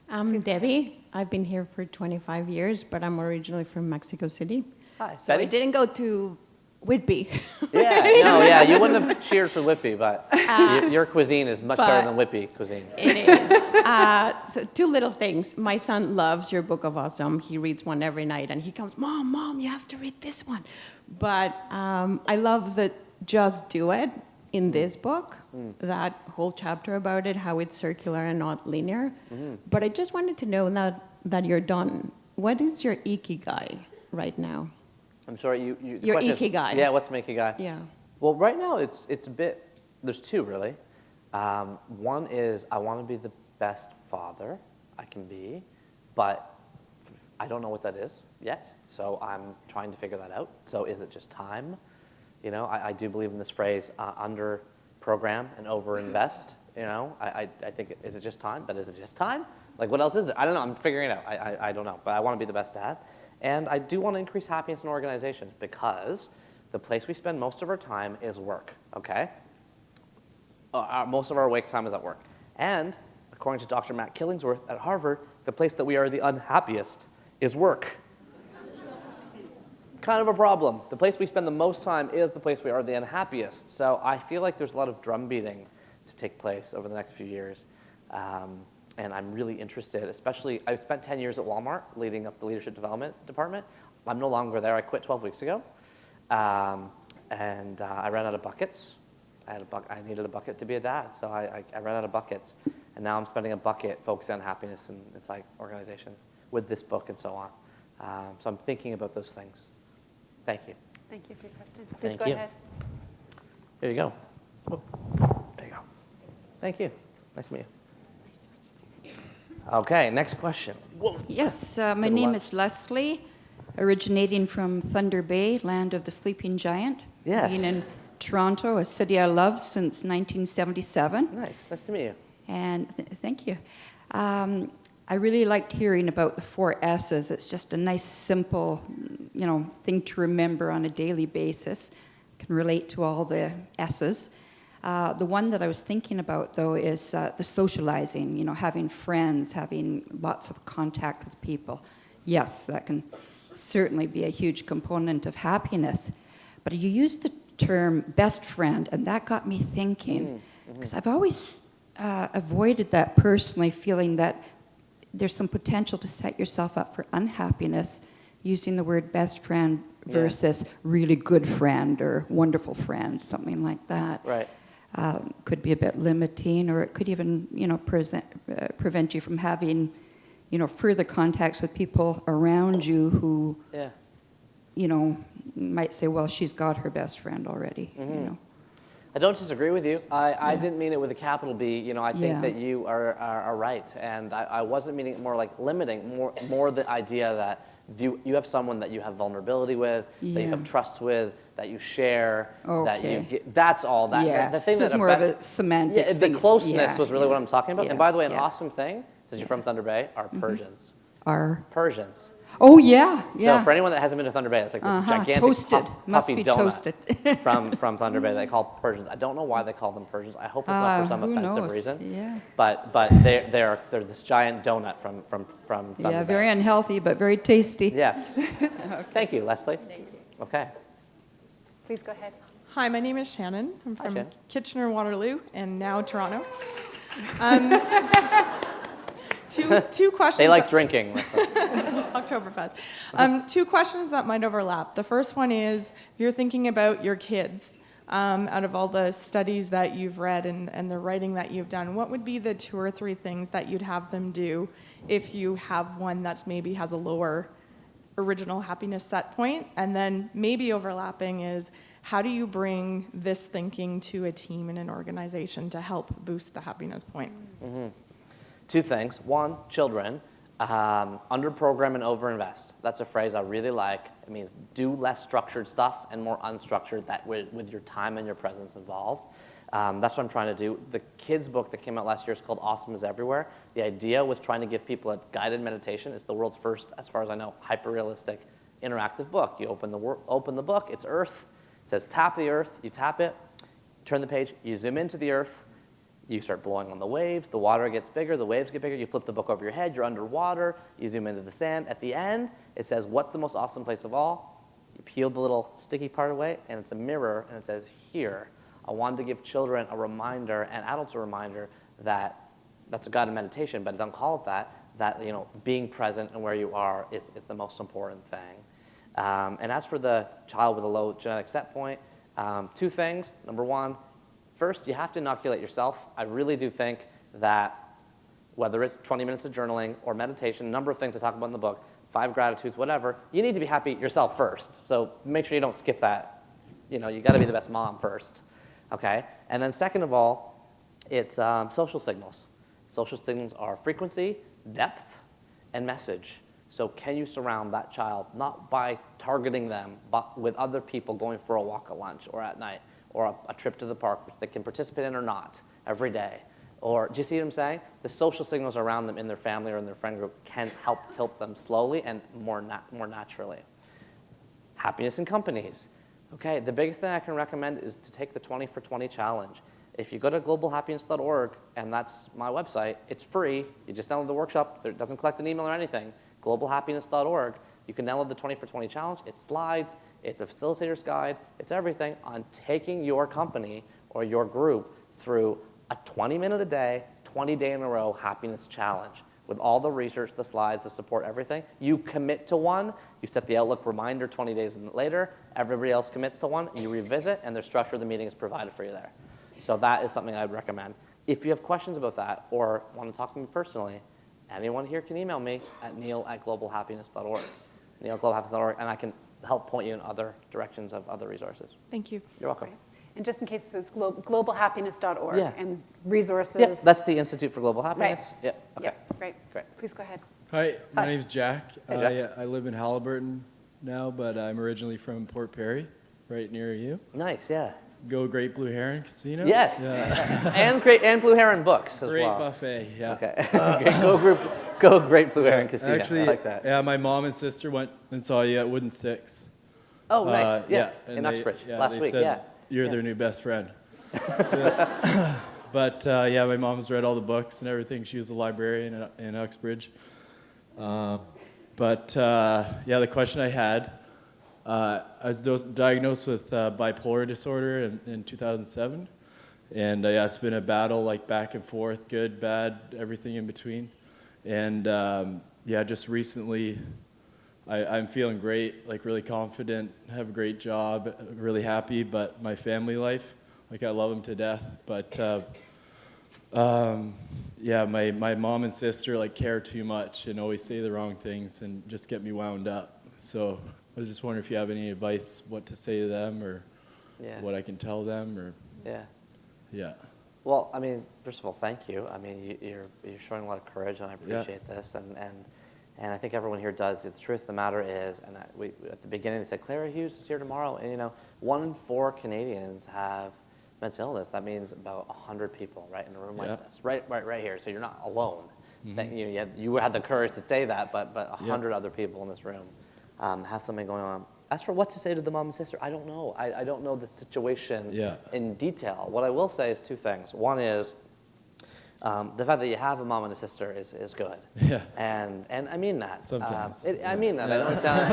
I'm Debbie. I've been here for 25 years, but I'm originally from Mexico City. Hi, So Betty? I didn't go to Whitby. Yeah, you wouldn't have cheered for Whitby, but your cuisine is much better but- than Whitby cuisine. It is. So 2 little things. My son loves your Book of Awesome. He reads one every night, and he comes, Mom, you have to read this one. But I love the Just Do It in this book, that whole chapter about it, how it's circular and not linear. But I just wanted to know, now that you're done, what is your ikigai right now? I'm sorry, the Your question is- ikigai. Yeah, what's my ikigai? Yeah. Well, right now it's a bit, there's 2 really. One is I want to be the best father I can be, but I don't know what that is yet, so I'm trying to figure that out. So is it just time? You know, I do believe in this phrase, under program and over invest. You know, I think, is it just time? But is it just time? Like, what else is there? I don't know, I'm figuring it out. I don't know, but I want to be the best dad. And I do want to increase happiness in organizations, because the place we spend most of our time is work, okay? Most of our awake time is at work. And according to Dr. Matt Killingsworth at Harvard, the place that we are the unhappiest is work. Kind of a problem. The place we spend the most time is the place we are the unhappiest. So I feel like there's a lot of drum beating to take place over the next few years. And I'm really interested, especially, I've spent 10 years at Walmart leading up the leadership development department. I'm no longer there. I quit 12 weeks ago. I ran out of buckets. I needed a bucket to be a dad, so I ran out of buckets. And now I'm spending a bucket focusing on happiness and inside organizations with this book and so on. So I'm thinking about those things. Thank you. Thank you for your question. Thank Please go you. ahead. There you go. Oh, there you go. Thank you. Nice to meet you. Okay, next question. Whoa. Yes, my Good name luck. is Leslie, originating from Thunder Bay, land of the sleeping giant. Yes. Being in Toronto, a city I love since 1977. Nice to meet you. And thank you. I really liked hearing about the 4 S's. It's just a nice, simple, thing to remember on a daily basis. Can relate to all the S's. The one that I was thinking about, though, is the socializing, having friends, having lots of contact with people. Yes, that can certainly be a huge component of happiness. But you used the term best friend, and that got me thinking, because I've always avoided that personally, feeling that there's some potential to set yourself up for unhappiness using the word best friend versus really good friend or wonderful friend, something like that. Right. Could be a bit limiting, or it could even, prevent you from having, further contacts with people around you who, might say, well, she's got her best friend already, I don't disagree with you. I didn't mean it with a capital B. I think that you are right. And I wasn't meaning it more like limiting, more the idea that you have someone that you have vulnerability with, that you have trust with, that you share, that you get, that's all that. Yeah, The thing so it's that more of a semantics the thing. closeness was really what I'm talking about. Yeah, And by the way, an yeah. awesome thing, since you're from Thunder Bay, are Persians. Are Persians. Oh, yeah, yeah. So for anyone that hasn't been to Thunder Bay, it's like this gigantic Toasted. Must puffy be donut toasted. from Thunder Bay they call Persians. I don't know why they call them Persians. I hope it's not for some Who offensive knows? reason. Yeah. But they're this giant donut from Thunder Yeah, Bay. very unhealthy, but very tasty. Yes. Thank you, Leslie. Thank you. Okay. Please go ahead. Hi, my name is Shannon. I'm Hi, from Shannon. Kitchener-Waterloo and now Toronto. Two questions. They like drinking. Oktoberfest. Two questions that might overlap. The first one is, if you're thinking about your kids, out of all the studies that you've read and the writing that you've done, what would be the 2 or 3 things that you'd have them do if you have one that maybe has a lower original happiness set point? And then maybe overlapping is, how do you bring this thinking to a team and an organization to help boost the happiness point? Mm-hmm. 2 things. 1, children. Under-program and over-invest. That's a phrase I really like. It means do less structured stuff and more unstructured that with your time and your presence involved. That's what I'm trying to do. The kids' book that came out last year is called Awesome is Everywhere. The idea was trying to give people a guided meditation. It's the world's first, as far as I know, hyper-realistic interactive book. You open the book, it's Earth. It says tap the Earth. You tap it, turn the page, you zoom into the Earth. You start blowing on the waves, the water gets bigger, the waves get bigger, you flip the book over your head, you're underwater, you zoom into the sand. At the end, it says, what's the most awesome place of all? You peel the little sticky part away, and it's a mirror, and it says, here. I wanted to give children a reminder, and adults a reminder, that that's a guided meditation, but don't call it that being present and where you are is the most important thing. And as for the child with a low genetic set point, 2 things. Number 1, first, you have to inoculate yourself. I really do think that whether it's 20 minutes of journaling or meditation, a number of things I talk about in the book, 5 gratitudes, whatever, you need to be happy yourself first. So make sure you don't skip that. You got to be the best mom first, okay? And then second of all, it's social signals. Social signals are frequency, depth, and message. So can you surround that child, not by targeting them, but with other people going for a walk at lunch or at night, or a trip to the park, which they can participate in or not every day? Or, do you see what I'm saying? The social signals around them in their family or in their friend group can help tilt them slowly and more naturally. Happiness in companies. Okay, the biggest thing I can recommend is to take the 20 for 20 challenge. If you go to globalhappiness.org, and that's my website, it's free. You just download the workshop. It doesn't collect an email or anything. Globalhappiness.org. You can download the 20 for 20 challenge. It's slides. It's a facilitator's guide. It's everything on taking your company or your group through a 20-minute a day, 20-day in a row happiness challenge with all the research, the slides, the support, everything. You commit to one. You set the Outlook reminder 20 days later. Everybody else commits to one. You revisit, and the structure of the meeting is provided for you there. So that is something I'd recommend. If you have questions about that or want to talk to me personally, anyone here can email me at neil@globalhappiness.org. neil@globalhappiness.org, and I can help point you in other directions of other resources. Thank you. You're welcome. And just in case, so it's globalhappiness.org Yeah. and resources. Yep, that's the Institute for Global Happiness. Right. Yep, okay. Yep, great. Great. Please go ahead. Hi, my Hi. name's Jack. Hey, Jack. I live in Halliburton now, but I'm originally from Port Perry, right near you. Nice, yeah. Go Great Blue Heron Casino. Yes. Yeah. and Blue Heron books as Great well. buffet. Yeah. Okay. Go Great Blue Heron Casino. Actually, I like that. yeah, my mom and sister went and saw you at Wooden Sticks. Oh, nice. Yes, yeah, in and Uxbridge they last week. said Yeah. you're their new best friend. Yeah. But yeah, my mom's read all the books and everything. She was a librarian in Uxbridge. Yeah, the question I had, I was diagnosed with bipolar disorder in 2007. And yeah, it's been a battle, like back and forth, good, bad, everything in between. And yeah, just recently, I'm feeling great, like really confident, have a great job, really happy, but my family life, like I love them to death. But yeah, my mom and sister like care too much and always say the wrong things and just get me wound up. So I was just wondering if you have any advice, what to say to them or what I can tell them or. Yeah. Yeah. Well, I mean, first of all, thank you. I mean, you're showing a lot of courage, and I appreciate this. And I think everyone here does. The truth of the matter is, and we at the beginning they said Clara Hughes is here tomorrow, and 1 in 4 Canadians have mental illness. That means about 100 people right in a room like this, right here. So you're not alone. You had the courage to say that, but 100 other people in this room have something going on. As for what to say to the mom and sister, I don't know. I don't know the situation in detail. What I will say is two things. One is the fact that you have a mom and a sister is good. Yeah. And I mean that. Sometimes. I mean that. I don't sound.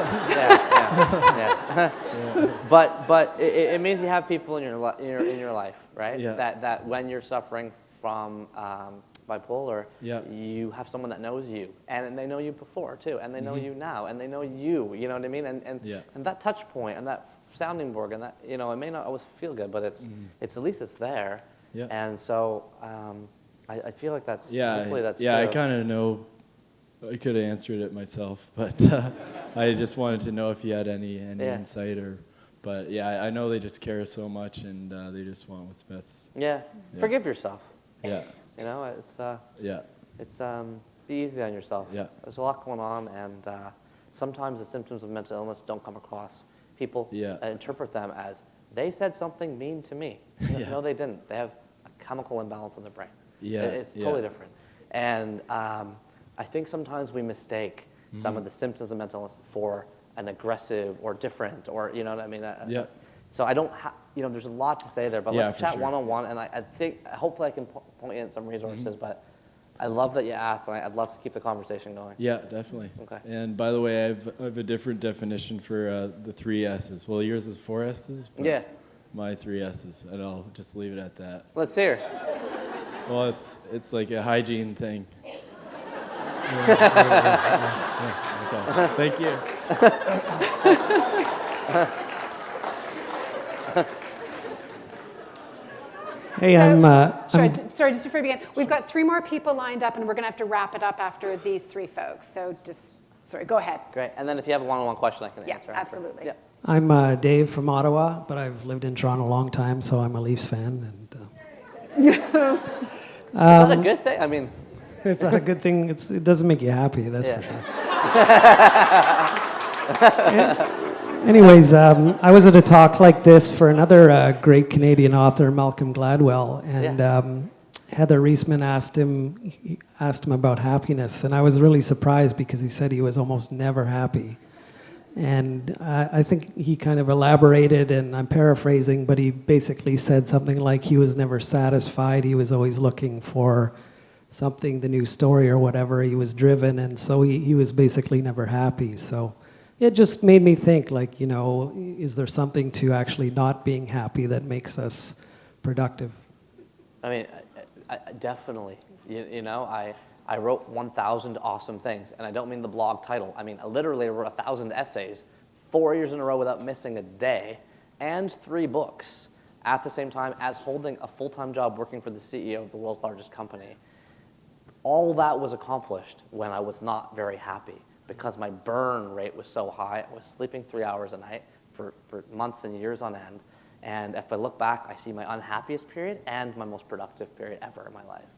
But it means you have people in your life, right? Yeah. That when you're suffering from bipolar, you have someone that knows you, and they know you before too, and they know you now, and they know you. You know what I mean? And that touch point and that sounding board, and that it may not always feel good, but it's at least it's there. Yeah. And so I feel like that's hopefully that's true. I kind of know. I could have answered it myself, but I just wanted to know if you had any insight But I know they just care so much, and they just want what's best. Yeah. Forgive yourself. Yeah. It's be easy on yourself. Yeah. There's a lot going on, and sometimes the symptoms of mental illness don't come across. People interpret them as they said something mean to me. No, they didn't. They have a chemical imbalance in their brain. It's totally different. And I think sometimes we mistake some of the symptoms of mental illness for an aggressive or different, or you know what I mean. So I don't there's a lot to say there, but let's chat one-on-one, and I think hopefully I can point you in some resources, but I love that you asked, and I'd love to keep the conversation going. Yeah, definitely. Okay. And by the way, I have a different definition for the 3 S's. Well, yours is 4 S's. But my 3 S's, and I'll just leave it at that. Let's hear. Well, it's like a hygiene thing. Okay. Thank you. Hey, sorry, just before we begin, we've got 3 more people lined up, and we're going to have to wrap it up after these 3 folks. So go ahead. Great. And then if you have a one-on-one question, I can answer. Yeah, absolutely. Yeah. I'm Dave from Ottawa, but I've lived in Toronto a long time, so I'm a Leafs fan. And is that a good thing? I mean, it's not a good thing. It doesn't make you happy, that's for sure. Anyways, I was at a talk like this for another great Canadian author, Malcolm Gladwell, and Heather Reisman asked him about happiness, and I was really surprised because he said he was almost never happy. And I think he kind of elaborated, and I'm paraphrasing, but he basically said something like he was never satisfied. He was always looking for something, the new story or whatever. He was driven, and so he was basically never happy. So it just made me think, like, is there something to actually not being happy that makes us productive? I mean, I definitely. I wrote 1,000 awesome things, and I don't mean the blog title. I mean, I literally wrote 1,000 essays, 4 years in a row without missing a day, and 3 books at the same time as holding a full-time job working for the CEO of the world's largest company. All that was accomplished when I was not very happy because my burn rate was so high. I was sleeping 3 hours a night for months and years on end. And if I look back, I see my unhappiest period and my most productive period ever in my life.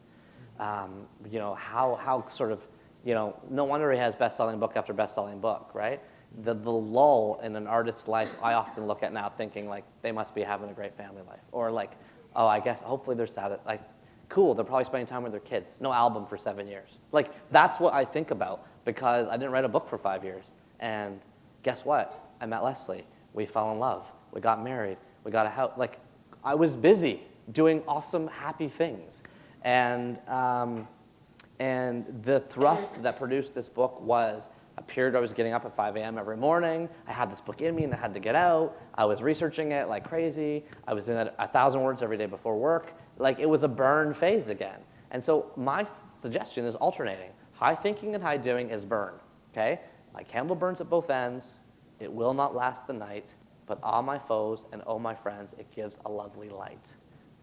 How sort of, no wonder he has best-selling book after best-selling book, right? The lull in an artist's life, I often look at now thinking, like, they must be having a great family life. Or like, oh, I guess, hopefully they're sad. Like, cool, they're probably spending time with their kids. No album for 7 years. Like, that's what I think about because I didn't write a book for 5 years. And guess what? I met Leslie. We fell in love. We got married. We got a house. Like, I was busy doing awesome, happy things. And the thrust that produced this book was a period I was getting up at 5 a.m. every morning. I had this book in me and I had to get out. I was researching it like crazy. I was doing it 1,000 words every day before work. Like, it was a burn phase again. And so my suggestion is alternating. High thinking and high doing is burn, okay? My candle burns at both ends. It will not last the night, but ah, my foes and oh, my friends, it gives a lovely light,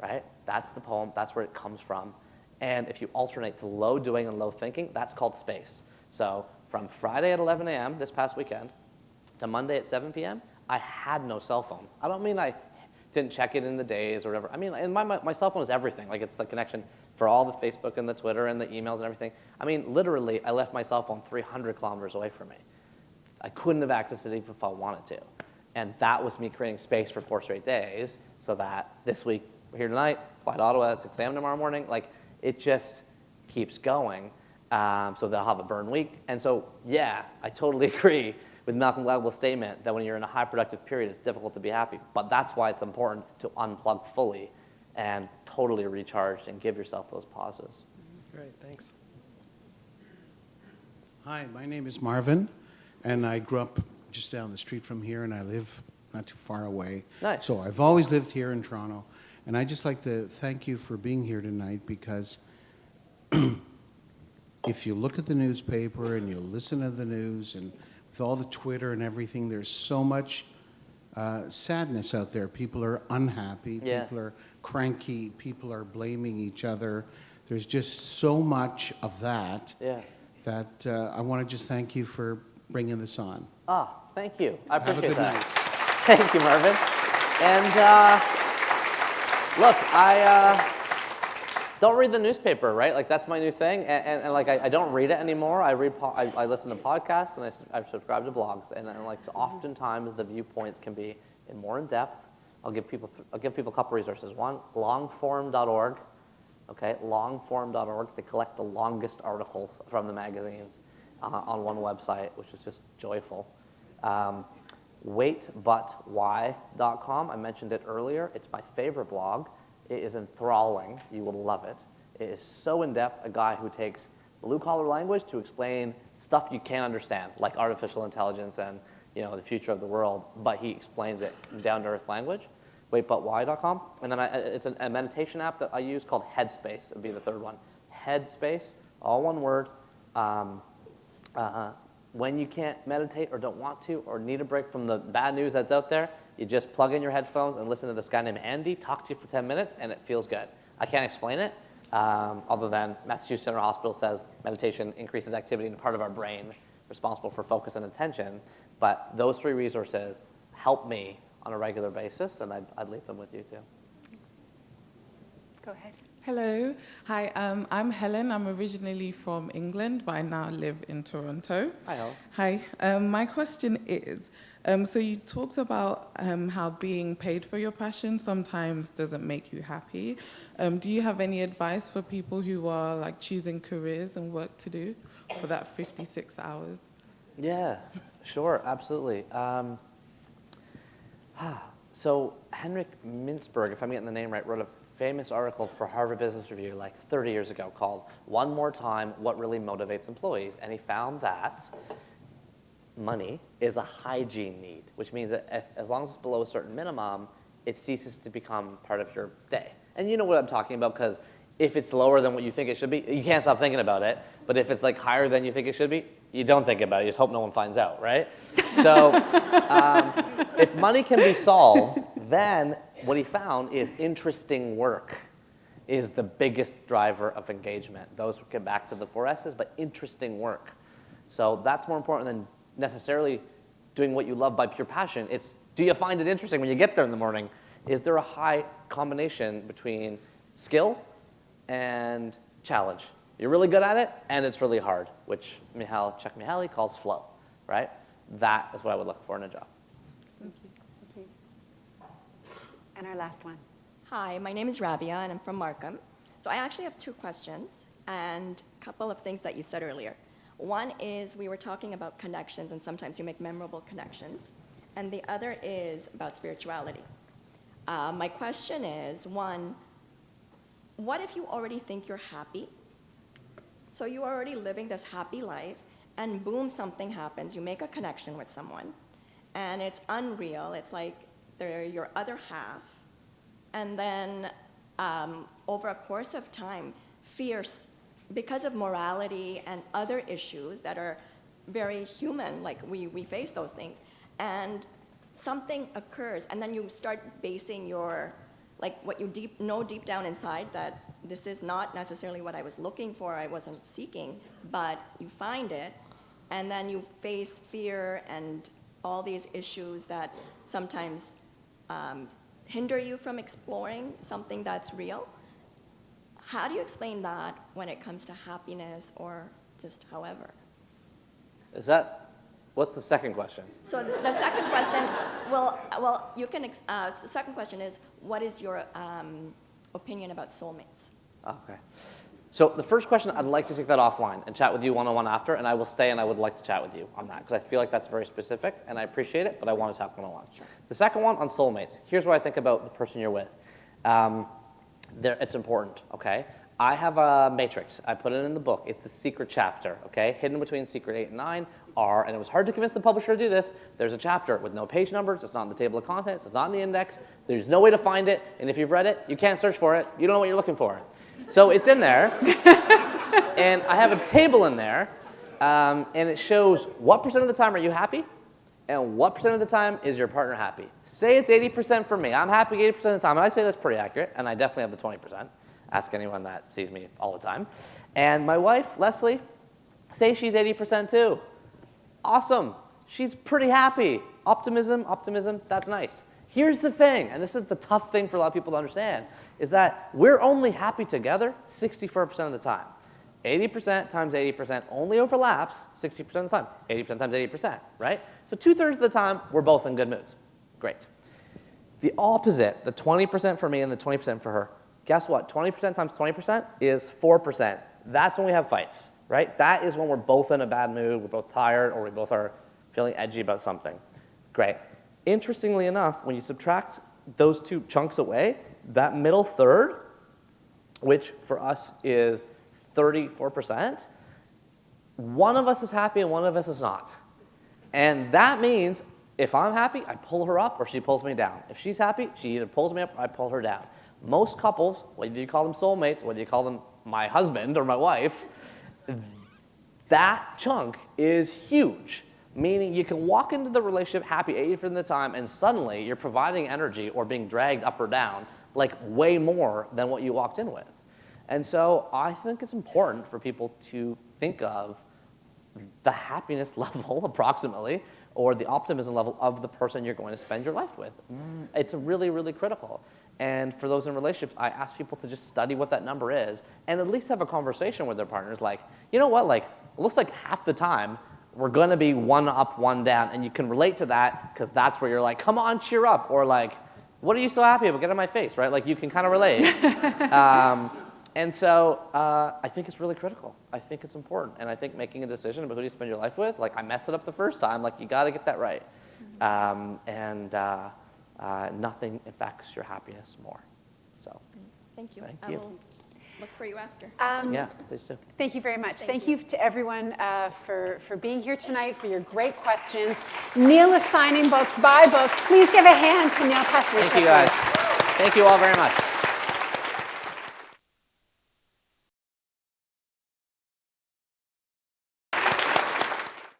right? That's the poem. That's where it comes from. And if you alternate to low doing and low thinking, that's called space. So from Friday at 11 a.m. this past weekend to Monday at 7 p.m., I had no cell phone. I don't mean I didn't check it in the days or whatever. I mean, and my cell phone is everything. Like, it's the connection for all the Facebook and the Twitter and the emails and everything. I mean, literally, I left my cell phone 300 kilometers away from me. I couldn't have accessed it even if I wanted to. And that was me creating space for 4 straight days so that this week, we're here tonight, fly to Ottawa at 6 a.m. tomorrow morning. Like, it just keeps going. So they'll have a burn week. And so, yeah, I totally agree with Malcolm Gladwell's statement that when you're in a high productive period, it's difficult to be happy. But that's why it's important to unplug fully and totally recharge and give yourself those pauses. Great, thanks. Hi, my name is Marvin, and I grew up just down the street from here, and I live not too far away. Nice. So I've always lived here in Toronto, and I'd just like to thank you for being here tonight, because if you look at the newspaper and you listen to the news, and with all the Twitter and everything, there's so much sadness out there. People are unhappy, Yeah. people are cranky, people are blaming each other. There's just so much of that. Yeah. That I want to just thank you for bringing this on. Ah, thank you. I Have a appreciate good that. night. Thank you, Marvin. And look, I don't read the newspaper, right? Like, that's my new thing. And like, I don't read it anymore. I listen to podcasts, and I subscribe to blogs. And like, so oftentimes the viewpoints can be more in depth. I'll give people a couple resources. One, longform.org. Okay, longform.org. They collect the longest articles from the magazines on one website, which is just joyful. Waitbutwhy.com. I mentioned it earlier. It's my favorite blog. It is enthralling. You will love it. It is so in-depth. A guy who takes blue-collar language to explain stuff you can't understand, like artificial intelligence and the future of the world, but he explains it in down-to-earth language. Waitbutwhy.com. And then it's a meditation app that I use called Headspace. It would be the third one. Headspace, all one word. When you can't meditate or don't want to or need a break from the bad news that's out there, you just plug in your headphones and listen to this guy named Andy talk to you for 10 minutes, and it feels good. I can't explain it, other than Massachusetts General Hospital says meditation increases activity in a part of our brain responsible for focus and attention. But those three resources help me on a regular basis, and I'd leave them with you too. Go ahead. Hello. Hi, I'm Helen. I'm originally from England, but I now live in Toronto. Hi, Helen. Hi. My question is, so you talked about how being paid for your passion sometimes doesn't make you happy. Do you have any advice for people who are like choosing careers and work to do for that 56 hours? Yeah, sure, absolutely. So Henrik Mintzberg, if I'm getting the name right, wrote a famous article for Harvard Business Review like 30 years ago called One More Time, What Really Motivates Employees. And he found that money is a hygiene need, which means that as long as it's below a certain minimum, it ceases to become part of your day. And you know what I'm talking about, because if it's lower than what you think it should be, you can't stop thinking about it. But if it's like higher than you think it should be, you don't think about it. You just hope no one finds out, right? So if money can be solved, then what he found is interesting work is the biggest driver of engagement. Those get back to the 4 S's, but interesting work. So that's more important than necessarily doing what you love by pure passion. It's, do you find it interesting when you get there in the morning? Is there a high combination between skill and challenge? You're really good at it, and it's really hard, which Mihaly Csikszentmihalyi calls flow, right? That is what I would look for in a job. Thank you. And our last one. Hi, my name is Rabia, and I'm from Markham. So I actually have 2 questions and a couple of things that you said earlier. One is we were talking about connections, and sometimes you make memorable connections. And the other is about spirituality. My question is, one, what if you already think you're happy? So you're already living this happy life, and boom, something happens. You make a connection with someone, and it's unreal. It's like they're your other half. And then over a course of time, fears, because of morality and other issues that are very human, like we face those things, and something occurs, and then you start basing your, like what you know deep down inside that this is not necessarily what I was looking for, I wasn't seeking, but you find it, and then you face fear and all these issues that sometimes hinder you from exploring something that's real. How do you explain that when it comes to happiness or just however? What's the second question? So the second question, well, you can, the second question is, what is your opinion about soulmates? Okay. So the first question, I'd like to take that offline and chat with you one-on-one after, and I will stay and I would like to chat with you on that, because I feel like that's very specific, and I appreciate it, but I want to talk one-on-one. The second one on soulmates. Here's what I think about the person you're with. It's important, okay? I have a matrix. I put it in the book. It's the secret chapter, okay? Hidden between secret 8 and 9 are, and it was hard to convince the publisher to do this, there's a chapter with no page numbers, it's not in the table of contents, it's not in the index, there's no way to find it, and if you've read it, you can't search for it, you don't know what you're looking for. So it's in there, and I have a table in there, and it shows what % of the time are you happy, and what % of the time is your partner happy. Say it's 80% for me. I'm happy 80% of the time, and I say that's pretty accurate, and I definitely have the 20%. Ask anyone that sees me all the time. And my wife, Leslie, say she's 80% too. Awesome. She's pretty happy. Optimism, that's nice. Here's the thing, and this is the tough thing for a lot of people to understand, is that we're only happy together 64% of the time. 80% times 80% only overlaps 60% of the time. 80% times 80%, right? So 2/3 of the time, we're both in good moods. Great. The opposite, the 20% for me and the 20% for her, guess what? 20% times 20% is 4%. That's when we have fights, right? That is when we're both in a bad mood, we're both tired, or we both are feeling edgy about something. Great. Interestingly enough, when you subtract those two chunks away, that middle third, which for us is 34%, one of us is happy and one of us is not. And that means if I'm happy, I pull her up or she pulls me down. If she's happy, she either pulls me up or I pull her down. Most couples, whether you call them soulmates, whether you call them my husband or my wife, that chunk is huge. Meaning you can walk into the relationship happy 80% of the time and suddenly you're providing energy or being dragged up or down like way more than what you walked in with. And so I think it's important for people to think of the happiness level approximately or the optimism level of the person you're going to spend your life with. It's really, really critical. And for those in relationships, I ask people to just study what that number is and at least have a conversation with their partners like, you know what, like, it looks like half the time we're going to be one up, one down, and you can relate to that because that's where you're like, come on, cheer up, or like, what are you so happy about? Get out of my face, right? Like, you can kind of relate. And so I think it's really critical. I think it's important. And I think making a decision about who you spend your life with, like I messed it up the first time, like you got to get that right. Nothing affects your happiness more. So, Thank you. Thank I you. will look for you after. Yeah, please do. Thank you very much. Thank you to everyone for being here tonight, for your great questions. Neil is signing books, buy books. Please give a hand to Neil Pasricha. Thank you, guys. Thank you all very much.